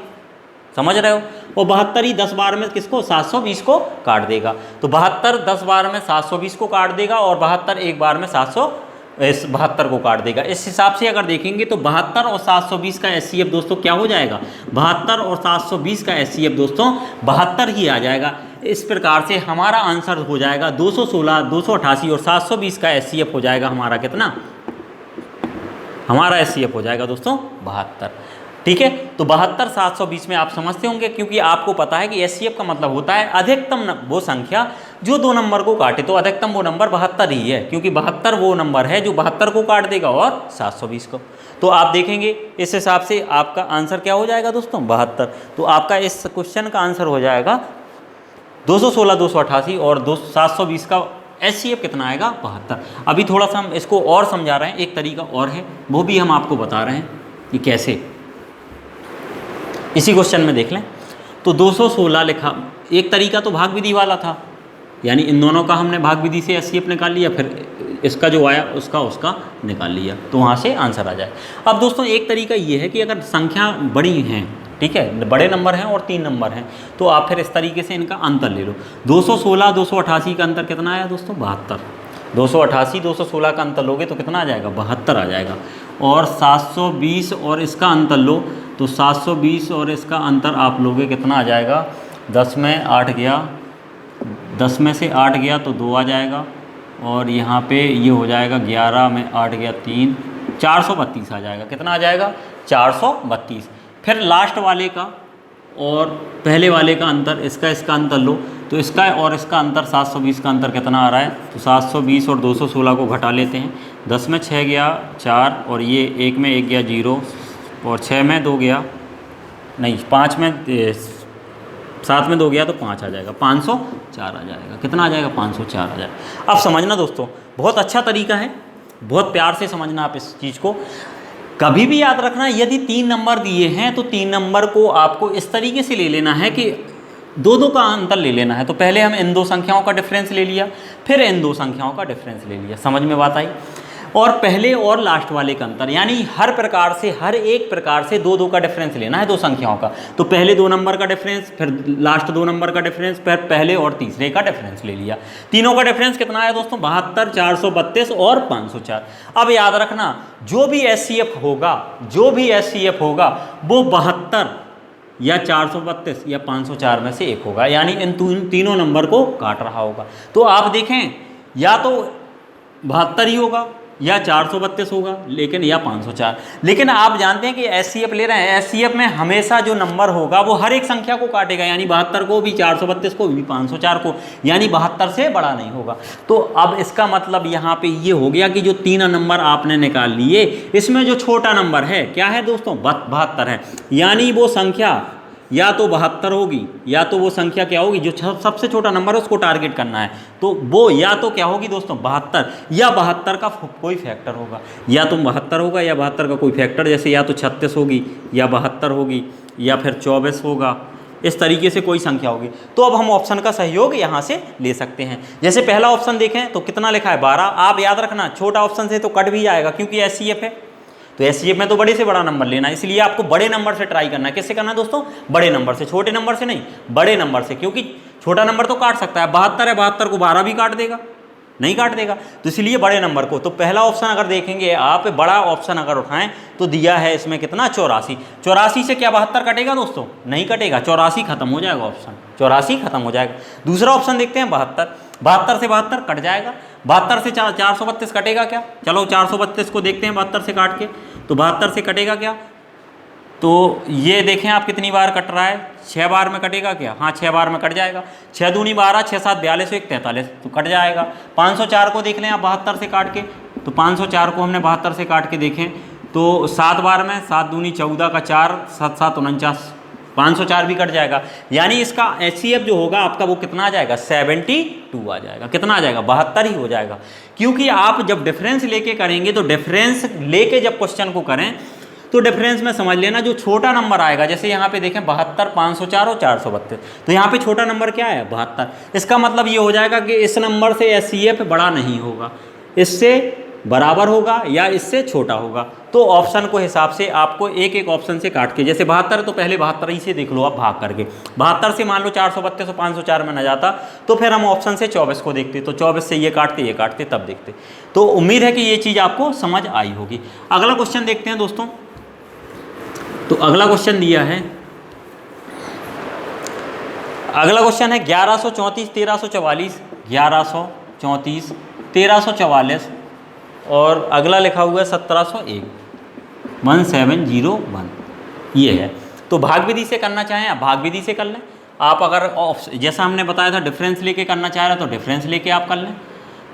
समझ रहे हो। और 72 ही 10 बार में किसको, 720 को काट देगा। तो 72 10 बार में 720 को काट देगा और 72 एक बार में 72 को काट देगा। इस हिसाब से अगर देखेंगे तो 72 और 720 का एचसीएफ दोस्तों क्या हो जाएगा, 72 और 720 का एचसीएफ दोस्तों 72 ही आ जाएगा। इस प्रकार से हमारा आंसर हो जाएगा 216, 288 और 720 का एचसीएफ हो जाएगा हमारा कितना, हमारा एचसीएफ हो जाएगा दोस्तों 72। ठीक है, तो 72 720 में आप समझते होंगे, क्योंकि आपको पता है कि एचसीएफ का मतलब होता है अधिकतम वो संख्या जो 2 नंबर को काटे। तो अधिकतम वो नंबर 72 ही है, क्योंकि 72 वो नंबर है जो 72 को काट देगा और 720 को। तो आप देखेंगे इस हिसाब से आपका आंसर क्या हो जाएगा दोस्तों, 72। तो आपका इस क्वेश्चन का आंसर हो जाएगा 216, 288 और 720 का एचसीएफ कितना आएगा, 72। अभी थोड़ा सा हम इसको और समझा रहे हैं, एक तरीका और है, वो भी हम आपको बता रहे हैं कि कैसे। इसी क्वेश्चन में देख लें, तो 216 लिखा, एक तरीका तो भाग विधि वाला था, यानी इन दोनों का हमने भाग विधि से एचसीएफ निकाल लिया, फिर इसका जो आया उसका निकाल लिया, तो वहाँ से आंसर आ जाए। अब दोस्तों एक तरीका ये है कि अगर संख्या बड़ी हैं, ठीक है, बड़े नंबर हैं और 3 नंबर हैं, तो आप फिर इस तरीके से इनका अंतर ले लो। 216 288 का अंतर कितना आया दोस्तों, 72। 288 216 का अंतर लोगे तो कितना आ जाएगा, 72 आ जाएगा। और 720 और इसका अंतर लो तो 720 और इसका अंतर आप लोगे कितना आ जाएगा, 10 में 8 गया, 10 में से 8 गया तो 2 आ जाएगा, और यहाँ पे ये हो जाएगा 11 में 8 गया 3, 432 आ जाएगा। कितना आ जाएगा, 432। फिर लास्ट वाले का और पहले वाले का अंतर, इसका अंतर लो तो इसका और इसका अंतर 720 का अंतर कितना आ रहा है, तो 720 और 216 को घटा लेते हैं। 10 में 6 गया 4, और ये 1 में 1 गया 0, और 6 में 2 गया, नहीं 5 में 7 में 2 गया तो 5 आ जाएगा, 504 आ जाएगा। कितना आ जाएगा, 504 आ जाएगा। अब समझना दोस्तों, बहुत अच्छा तरीका है, बहुत प्यार से समझना आप इस चीज़ को। कभी भी याद रखना, यदि 3 नंबर दिए हैं तो 3 नंबर को आपको इस तरीके से ले लेना है कि 2 का अंतर ले लेना है। तो पहले हम इन 2 संख्याओं का डिफरेंस ले लिया, फिर इन 2 संख्याओं का डिफरेंस ले लिया, समझ में बात आई। और पहले और लास्ट वाले का अंतर, यानी हर प्रकार से, हर एक प्रकार से 2 का डिफरेंस लेना है 2 संख्याओं का। तो पहले 2 नंबर का डिफरेंस, फिर लास्ट 2 नंबर का डिफरेंस, फिर पहले और तीसरे का डिफरेंस ले लिया। तीनों का डिफरेंस कितना आया दोस्तों, 72, 432 और 504। अब याद रखना, जो भी एचसीएफ होगा वो 72 या 432 या 504 में से एक होगा, यानी इन तीनों नंबर को काट रहा होगा। तो आप देखें, या तो 72 ही होगा या 432 होगा, लेकिन या 504। लेकिन आप जानते हैं कि एचसीएफ ले रहे हैं, एचसीएफ में हमेशा जो नंबर होगा वो हर एक संख्या को काटेगा, यानी 72 को भी, 432 को भी, 504 को, यानी 72 से बड़ा नहीं होगा। तो अब इसका मतलब यहाँ पे ये हो गया कि जो 3 नंबर आपने निकाल लिए, इसमें जो छोटा नंबर है क्या है दोस्तों, 72 है। यानी वो संख्या या तो 72 होगी, या तो वो संख्या क्या होगी, जो सबसे छोटा नंबर है उसको टारगेट करना है, तो वो या तो क्या होगी दोस्तों, 72, या 72 का कोई फैक्टर होगा, या तो 72 होगा या 72 का कोई फैक्टर, जैसे या तो 36 होगी या 72 होगी या फिर 24 होगा, इस तरीके से कोई संख्या होगी। तो अब हम ऑप्शन का सहयोग यहाँ से ले सकते हैं। जैसे पहला ऑप्शन देखें तो कितना लिखा है, 12। आप याद रखना, छोटा ऑप्शन से तो कट भी जाएगा क्योंकि एचसीएफ है, तो एचसीएफ में तो बड़े से बड़ा नंबर लेना है, इसलिए आपको बड़े नंबर से ट्राई करना है। किससे करना है दोस्तों, बड़े नंबर से, छोटे नंबर से नहीं, बड़े नंबर से, क्योंकि छोटा नंबर तो काट सकता है। 72 है, 72 को 12 भी काट देगा, नहीं काट देगा। तो इसलिए बड़े नंबर को, तो पहला ऑप्शन अगर देखेंगे आप, बड़ा ऑप्शन अगर उठाएं तो दिया है इसमें कितना 84। 84 से क्या 72 कटेगा दोस्तों? नहीं कटेगा, 84 खत्म हो जाएगा ऑप्शन, 84 खत्म हो जाएगा। दूसरा ऑप्शन देखते हैं 72। 72 से 72 कट जाएगा। 72 से 432 कटेगा क्या? चलो 432 को देखते हैं 72 से काट के। तो 72 से कटेगा क्या? तो ये देखें आप कितनी बार कट रहा है, 6 बार में कटेगा क्या? हाँ 6 बार में कट जाएगा। 6 दूनी 12, 6 7 42, 1 43, तो कट जाएगा। 504 को देख लें आप 72 से काट के। तो 504 को हमने 72 से काट के देखें तो 7 बार में, 7 दूनी 14 का 4, 7 7 49, 504 भी कट जाएगा। यानी इसका HCF जो होगा आपका वो कितना आ जाएगा? 72 आ जाएगा। कितना आ जाएगा? 72 ही हो जाएगा। क्योंकि आप जब डिफरेंस लेके करेंगे तो डिफरेंस लेके जब क्वेश्चन को करें तो डिफरेंस में समझ लेना जो छोटा नंबर आएगा, जैसे यहाँ पे देखें 72, 504 और 432, तो यहाँ पे छोटा नंबर क्या है? 72। इसका मतलब ये हो जाएगा कि इस नंबर से HCF बड़ा नहीं होगा, इससे बराबर होगा या इससे छोटा होगा। तो ऑप्शन को हिसाब से आपको एक एक ऑप्शन से काट के, जैसे 72 तो पहले 72 ही से देख लो आप भाग करके। 72 से मान लो 432 और 504 में न जाता तो फिर हम ऑप्शन से 24 को देखते, तो 24 से ये काटते तब देखते। तो उम्मीद है कि ये चीज़ आपको समझ आई होगी। अगला क्वेश्चन देखते हैं दोस्तों। तो अगला क्वेश्चन दिया है, अगला क्वेश्चन है 1134 1344, 1134 1344 और अगला लिखा हुआ है 1701, 1701, ये है। तो भाग विधि से करना चाहें आप भाग विधि से कर लें। आप अगर जैसा हमने बताया था डिफरेंस लेके करना चाह रहे हैं तो डिफरेंस लेके आप कर लें।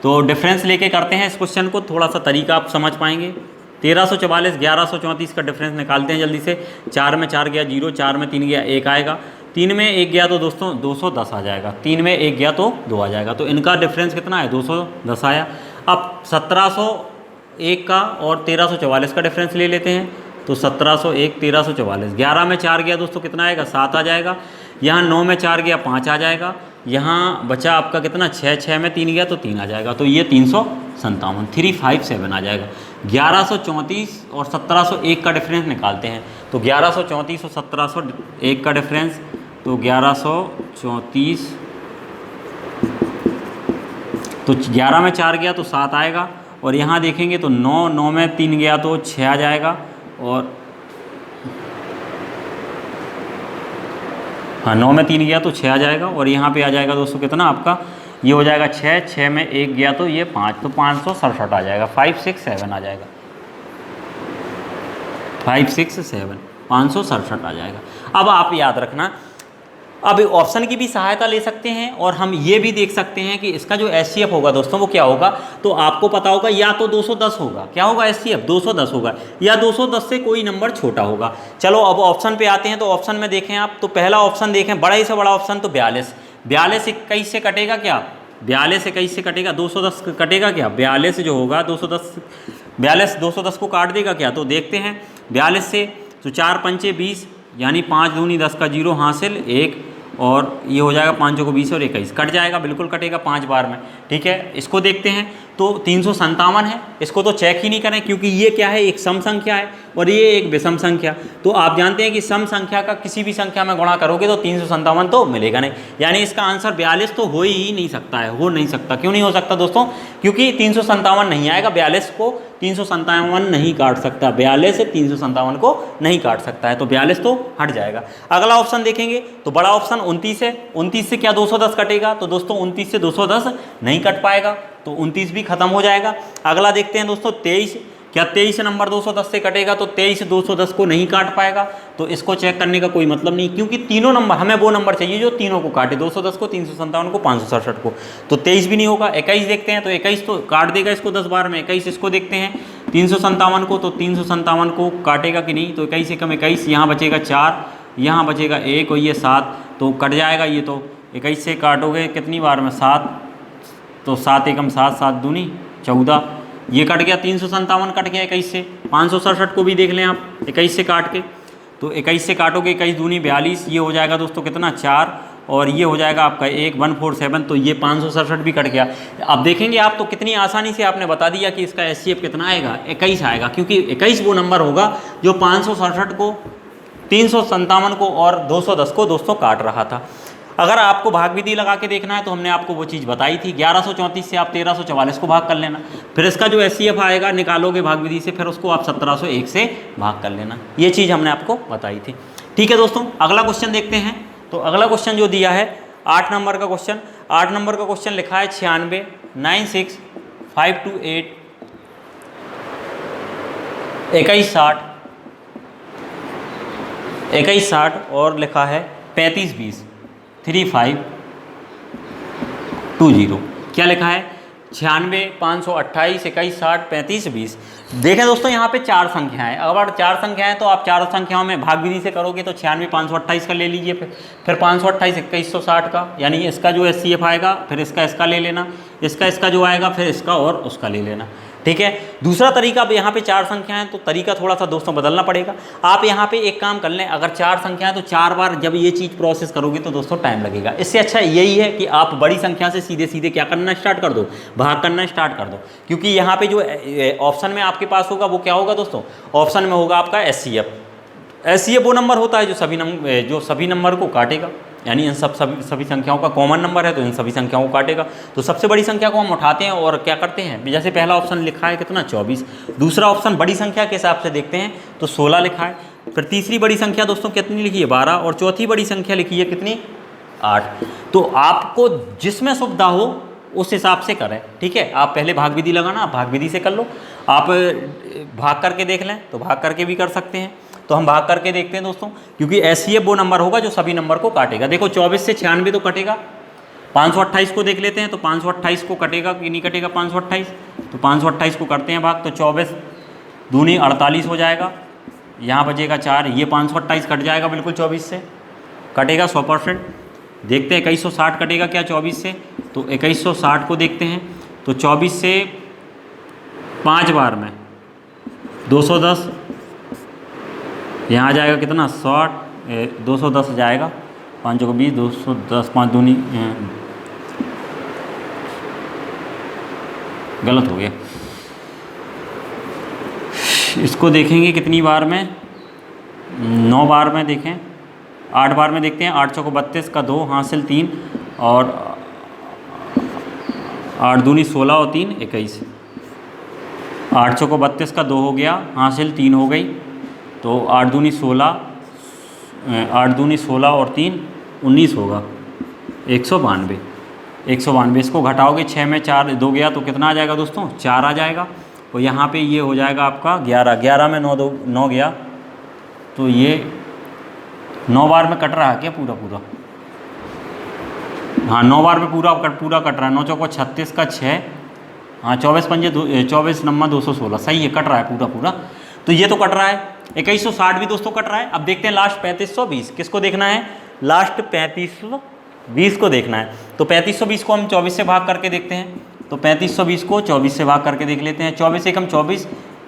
तो डिफरेंस लेके करते हैं इस क्वेश्चन को, थोड़ा सा तरीका आप समझ पाएंगे। 1344 1134 का डिफरेंस निकालते हैं जल्दी से। 4 में 4 गया 0, 4 में 3 गया 1 आएगा, 3 में 1 गया तो दोस्तों 210 आ जाएगा, 3 में 1 गया तो 2 आ जाएगा। तो इनका डिफरेंस कितना है? 210 आया। अब 1701 का और 1344 का डिफरेंस ले लेते हैं। तो 1701 1344, 11 में 4 गया दोस्तों कितना आएगा? 7 आ जाएगा। यहाँ 9 में 4 गया 5 आ जाएगा। यहाँ बचा आपका कितना? 6, 6 में 3 गया तो 3 आ जाएगा। तो ये 357, 357 आ जाएगा। 1134 और 1701 का डिफरेंस निकालते हैं। तो 1134 और 1701 का डिफरेंस, तो 1134, तो 11 में 4 गया तो 7 आएगा। और यहाँ देखेंगे तो 9, 9 में 3 गया तो 6 आ जाएगा। और हाँ 9 में 3 गया तो 6 आ जाएगा। और यहाँ पे आ जाएगा दोस्तों कितना आपका? ये हो जाएगा 6, 6 में 1 गया तो ये 5, तो 567 आ जाएगा। 567 आ जाएगा, 567, 567 आ जाएगा। अब आप याद रखना, अब ऑप्शन की भी सहायता ले सकते हैं और हम ये भी देख सकते हैं कि इसका जो HCF होगा दोस्तों वो क्या होगा। तो आपको पता होगा या तो 210 होगा, क्या होगा HCF? 210 होगा, या 210 से कोई नंबर छोटा होगा। चलो अब ऑप्शन पे आते हैं। तो ऑप्शन में देखें आप, तो पहला ऑप्शन देखें, बड़ा ही से बड़ा ऑप्शन तो 42, 42 21 से कटेगा क्या? 42 21 से कटेगा, 210 कटेगा क्या? 42 जो होगा 210, 42 210 को काट देगा क्या? तो देखते हैं 42 से, तो 4 पंचे 20, यानी 5 दूनी 10 का 0 हासिल 1, और ये हो जाएगा 5 को 20 और 21 कट जाएगा, बिल्कुल कटेगा 5 बार में। ठीक है, इसको देखते हैं तो 357 है। इसको तो चेक ही नहीं करें क्योंकि ये क्या है? एक सम संख्या है और ये एक विषम संख्या। तो आप जानते हैं कि सम संख्या का किसी भी संख्या में गुणा करोगे तो 357 तो मिलेगा नहीं, यानी इसका आंसर 42 तो हो ही नहीं सकता है, हो नहीं सकता। क्यों नहीं हो सकता दोस्तों? क्योंकि 357 नहीं आएगा, 42 को 357 नहीं काट सकता, 42 से 357 को नहीं काट सकता है, तो 42 तो हट जाएगा। अगला ऑप्शन देखेंगे तो बड़ा ऑप्शन 29 है। 29 से क्या 210 कटेगा? तो दोस्तों 29 से 210 नहीं कट पाएगा, तो 29 भी खत्म हो जाएगा। अगला देखते हैं दोस्तों 23, क्या 23 नंबर 210 से कटेगा? तो 23 210 को नहीं काट पाएगा, तो इसको चेक करने का कोई मतलब नहीं, क्योंकि तीनों नंबर हमें वो नंबर चाहिए जो तीनों को काटे, 210 को, 357 को, 567 को। तो 23 भी नहीं होगा। 21 देखते हैं, तो 21 तो काट देगा इसको 10 बार में। 21 इसको देखते हैं, 357 को, तो 357 को काटेगा कि नहीं? तो 21 से कम 21, यहाँ बचेगा 4, यहाँ बचेगा 1 और ये 7, तो कट जाएगा ये। तो 21 से काटोगे कितनी बार में? 7, तो 7 एकम 7, 7 दूनी 14, ये कट गया। 357 कट गया 21 से। 567 को भी देख लें आप 21 से काट के, तो 21 से काटोगे 21 दूनी 42, ये हो जाएगा दोस्तों कितना? 4, और ये हो जाएगा आपका 147, तो ये 567 भी कट गया। अब देखेंगे आप तो कितनी आसानी से आपने बता दिया कि इसका HCF कितना आएगा? 21 आएगा, क्योंकि 21 वो नंबर होगा जो 567 को, 357 को और 210 को दोस्तों काट रहा था। अगर आपको भाग विधि लगा के देखना है तो हमने आपको वो चीज़ बताई थी, 1134 से आप 1344 को भाग कर लेना, फिर इसका जो एचसीएफ आएगा निकालोगे भाग विधि से, फिर उसको आप 1701 से भाग कर लेना। ये चीज़ हमने आपको बताई थी। ठीक है दोस्तों, अगला क्वेश्चन देखते हैं। तो अगला क्वेश्चन जो दिया है 8 नंबर का क्वेश्चन, 8 नंबर का क्वेश्चन लिखा है 96 96 528 2160 2160 और लिखा है 3520 3520। क्या लिखा है? 96 528 2160 3520। देखें दोस्तों यहाँ पे 4 संख्याएं, अगर 4 संख्याएं तो आप 4 संख्याओं में भाग विधि से करोगे तो 96 528 का ले लीजिए, फिर 528 2160 का, यानी इसका जो एचसीएफ आएगा, फिर इसका ले लेना, इसका जो आएगा, फिर इसका और उसका ले लेना। ठीक है। दूसरा तरीका, अब यहाँ पे 4 संख्याएं हैं तो तरीका थोड़ा सा दोस्तों बदलना पड़ेगा। आप यहाँ पे एक काम कर लें, अगर 4 संख्याएं तो 4 बार जब ये चीज़ प्रोसेस करोगे तो दोस्तों टाइम लगेगा। इससे अच्छा यही है कि आप बड़ी संख्या से सीधे सीधे क्या करना स्टार्ट कर दो, भाग करना स्टार्ट कर दो, क्योंकि यहाँ पे जो ऑप्शन में आपके पास होगा वो क्या होगा दोस्तों, ऑप्शन में होगा आपका एचसीएफ। एचसीएफ वो नंबर होता है जो सभी नंबर को काटेगा, यानी इन सभी संख्याओं का कॉमन नंबर है तो इन सभी संख्याओं को काटेगा। तो सबसे बड़ी संख्या को हम उठाते हैं और क्या करते हैं, जैसे पहला ऑप्शन लिखा है कितना 24, दूसरा ऑप्शन बड़ी संख्या के हिसाब से देखते हैं तो 16 लिखा है, फिर तीसरी बड़ी संख्या दोस्तों कितनी लिखी है 12, और चौथी बड़ी संख्या लिखी है कितनी 8। तो आपको जिसमें सुविधा हो उस हिसाब से करें। ठीक है, आप पहले भाग विधि लगाना, आप भाग विधि से कर लो, आप भाग करके देख लें तो भाग करके भी कर सकते हैं। तो हम भाग करके देखते हैं दोस्तों, क्योंकि एचसीएफ वो नंबर होगा जो सभी नंबर को काटेगा। देखो 24 से 96 तो कटेगा, 528 को देख लेते हैं तो 528 को कटेगा कि नहीं कटेगा 528, तो 528 को करते हैं भाग, तो 24 दूनी 48 हो जाएगा, यहाँ बचेगा 4, ये 528 कट जाएगा बिल्कुल 24 से, कटेगा 100%। देखते हैं 2160 कटेगा क्या 24 से, तो 2160 को देखते हैं तो 24 से 5 बार में 210, यहाँ आ जाएगा कितना 60, 210 जाएगा, 5 को 20, 210, 5 दूनी गलत हो गया। इसको देखेंगे कितनी बार में, 9 बार में देखें, 8 बार में देखते हैं। 8 चौको 32 का 2 हासिल 3, और 8 दूनी 16 और 3 21, 8 चौको 32 का 2 हो गया, हासिल 3 हो गई, तो 8 दूनी 16, 8 दूनी 16 और 3 19 होगा, 192। 192 इसको घटाओगे, 6 में 4 2 गया तो कितना आ जाएगा दोस्तों 4 आ जाएगा, और यहाँ पे ये हो जाएगा आपका 11, 11 में 9 गया, तो ये 9 बार में कट रहा है क्या पूरा, हाँ 9 बार में पूरा कट रहा है। 9 चौको 36 का 6, हाँ 24 पंजे 24 नम्मा 216, सही है, कट रहा है पूरा। तो ये तो कट रहा है, 2160 भी दोस्तों कट रहा है। अब देखते हैं लास्ट 3520, किसको देखना है, लास्ट 3520 को देखना है। तो 3520 को हम 24 से भाग करके देखते हैं, तो 3520 को 24 से भाग करके देख लेते हैं। 24 एकम 24,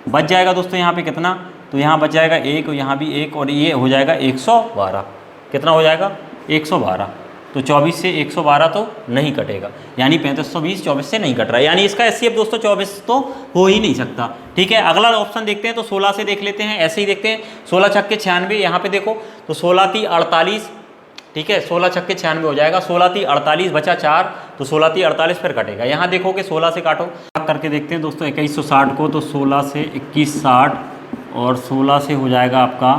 बच जाएगा दोस्तों यहाँ पे कितना, तो यहाँ बच जाएगा 1, और यहाँ भी 1, और ये हो जाएगा 112। कितना हो जाएगा 112, तो 24 से 112 तो नहीं कटेगा, यानी 3520 24 से नहीं कट रहा है, यानी इसका एचसीएफ दोस्तों 24 तो हो ही नहीं सकता। ठीक है, अगला ऑप्शन देखते हैं, तो 16 से देख लेते हैं, ऐसे ही देखते हैं। 16 छक्के 96, यहाँ पे देखो तो 16 × 3 = 48, ठीक है, 16 छक्के 96 हो जाएगा, 16 × 3 = 48, बचा 4, तो 16 × 3 = 48 फिर कटेगा। यहाँ देखोगे 16 से काटो, करके देखते हैं दोस्तों 2160 को, तो 16 से 2160, और 16 से हो जाएगा आपका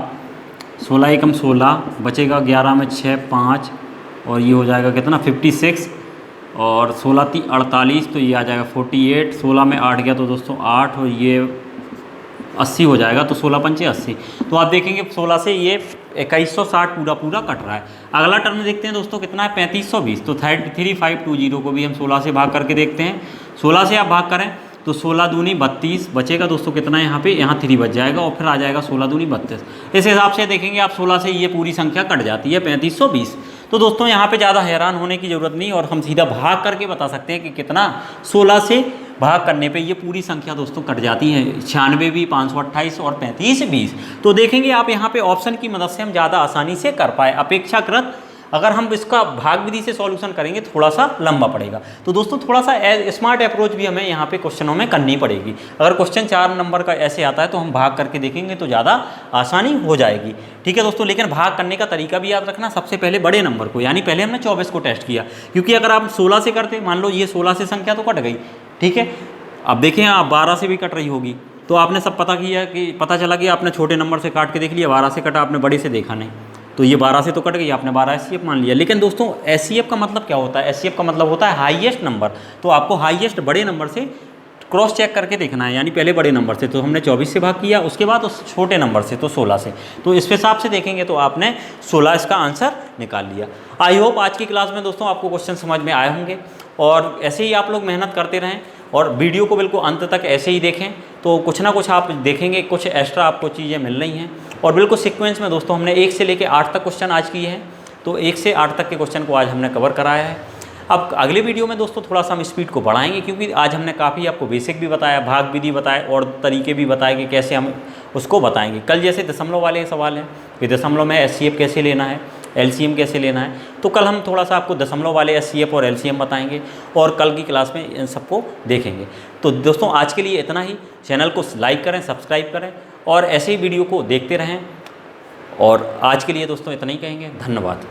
16 एकम 16, बचेगा 11 में 6 5, और ये हो जाएगा कितना 56, और 16 × 3 = 48, तो ये आ जाएगा 48, 16 में 8 गया तो दोस्तों 8, और ये 80 हो जाएगा, तो 16 पंचे 80। तो आप देखेंगे 16 से ये 2160 पूरा कट रहा है। अगला टर्म देखते हैं दोस्तों कितना है 3520, तो 3520 को भी हम 16 से भाग करके देखते हैं। 16 से आप भाग करें तो 16 दूनी 32, बचेगा दोस्तों कितना यहाँ पे, यहाँ 3 बच जाएगा, और फिर आ जाएगा 16 दूनी 32। इस हिसाब से देखेंगे आप 16 से ये पूरी संख्या कट जाती है 3520। तो दोस्तों यहाँ पे ज़्यादा हैरान होने की ज़रूरत नहीं, और हम सीधा भाग करके बता सकते हैं कि कितना, 16 से भाग करने पे ये पूरी संख्या दोस्तों कट जाती है, 96 भी, 528 और 3520। तो देखेंगे आप यहाँ पे ऑप्शन की मदद से हम ज़्यादा आसानी से कर पाए, अपेक्षाकृत अगर हम इसका भाग विधि से सॉल्यूशन करेंगे थोड़ा सा लंबा पड़ेगा। तो दोस्तों थोड़ा सा स्मार्ट अप्रोच भी हमें यहाँ पे क्वेश्चनों में करनी पड़ेगी। अगर क्वेश्चन 4 नंबर का ऐसे आता है तो हम भाग करके देखेंगे तो ज़्यादा आसानी हो जाएगी। ठीक है दोस्तों, लेकिन भाग करने का तरीका भी याद रखना, सबसे पहले बड़े नंबर को, यानी पहले हमने 24 को टेस्ट किया, क्योंकि अगर आप 16 से करते, मान लो ये 16 से संख्या तो कट गई, ठीक है, अब देखें आप 12 से भी कट रही होगी, तो आपने सब पता किया कि पता चला कि आपने छोटे नंबर से काट के देख लिया, 12 से कटा, आपने बड़े से देखा नहीं, तो ये 12 से तो कट गई, आपने 12 एचसीएफ मान लिया। लेकिन दोस्तों एचसीएफ का मतलब क्या होता है? एचसीएफ का मतलब होता है हाईएस्ट नंबर। तो आपको हाईएस्ट बड़े नंबर से क्रॉस चेक करके देखना है, यानी पहले बड़े नंबर से तो हमने 24 से भाग किया, उसके बाद उस छोटे नंबर से तो 16 से, तो इस हिसाब से देखेंगे तो आपने 16 इसका आंसर निकाल लिया। आई होप आज की क्लास में दोस्तों आपको क्वेश्चन समझ में आए होंगे, और ऐसे ही आप लोग मेहनत करते रहें और वीडियो को बिल्कुल अंत तक ऐसे ही देखें, तो कुछ ना कुछ आप देखेंगे, कुछ एक्स्ट्रा आपको चीज़ें मिल रही हैं। और बिल्कुल सीक्वेंस में दोस्तों हमने 1 से लेकर 8 तक क्वेश्चन आज किए हैं, तो 1 से 8 तक के क्वेश्चन को आज हमने कवर कराया है। अब अगले वीडियो में दोस्तों थोड़ा सा हम स्पीड को बढ़ाएंगे, क्योंकि आज हमने काफ़ी आपको बेसिक भी बताया, भाग विधि बताए और तरीके भी बताए कि कैसे हम उसको बताएंगे। कल जैसे दशमलव वाले सवाल हैं कि दशमलव में एचसीएफ कैसे लेना है, एलसीएम कैसे लेना है, तो कल हम थोड़ा सा आपको दशमलव वाले एचसीएफ और एलसीएम बताएंगे, और कल की क्लास में इन सबको देखेंगे। तो दोस्तों आज के लिए इतना ही। चैनल को लाइक करें, सब्सक्राइब करें और ऐसे ही वीडियो को देखते रहें, और आज के लिए दोस्तों इतना ही कहेंगे। धन्यवाद।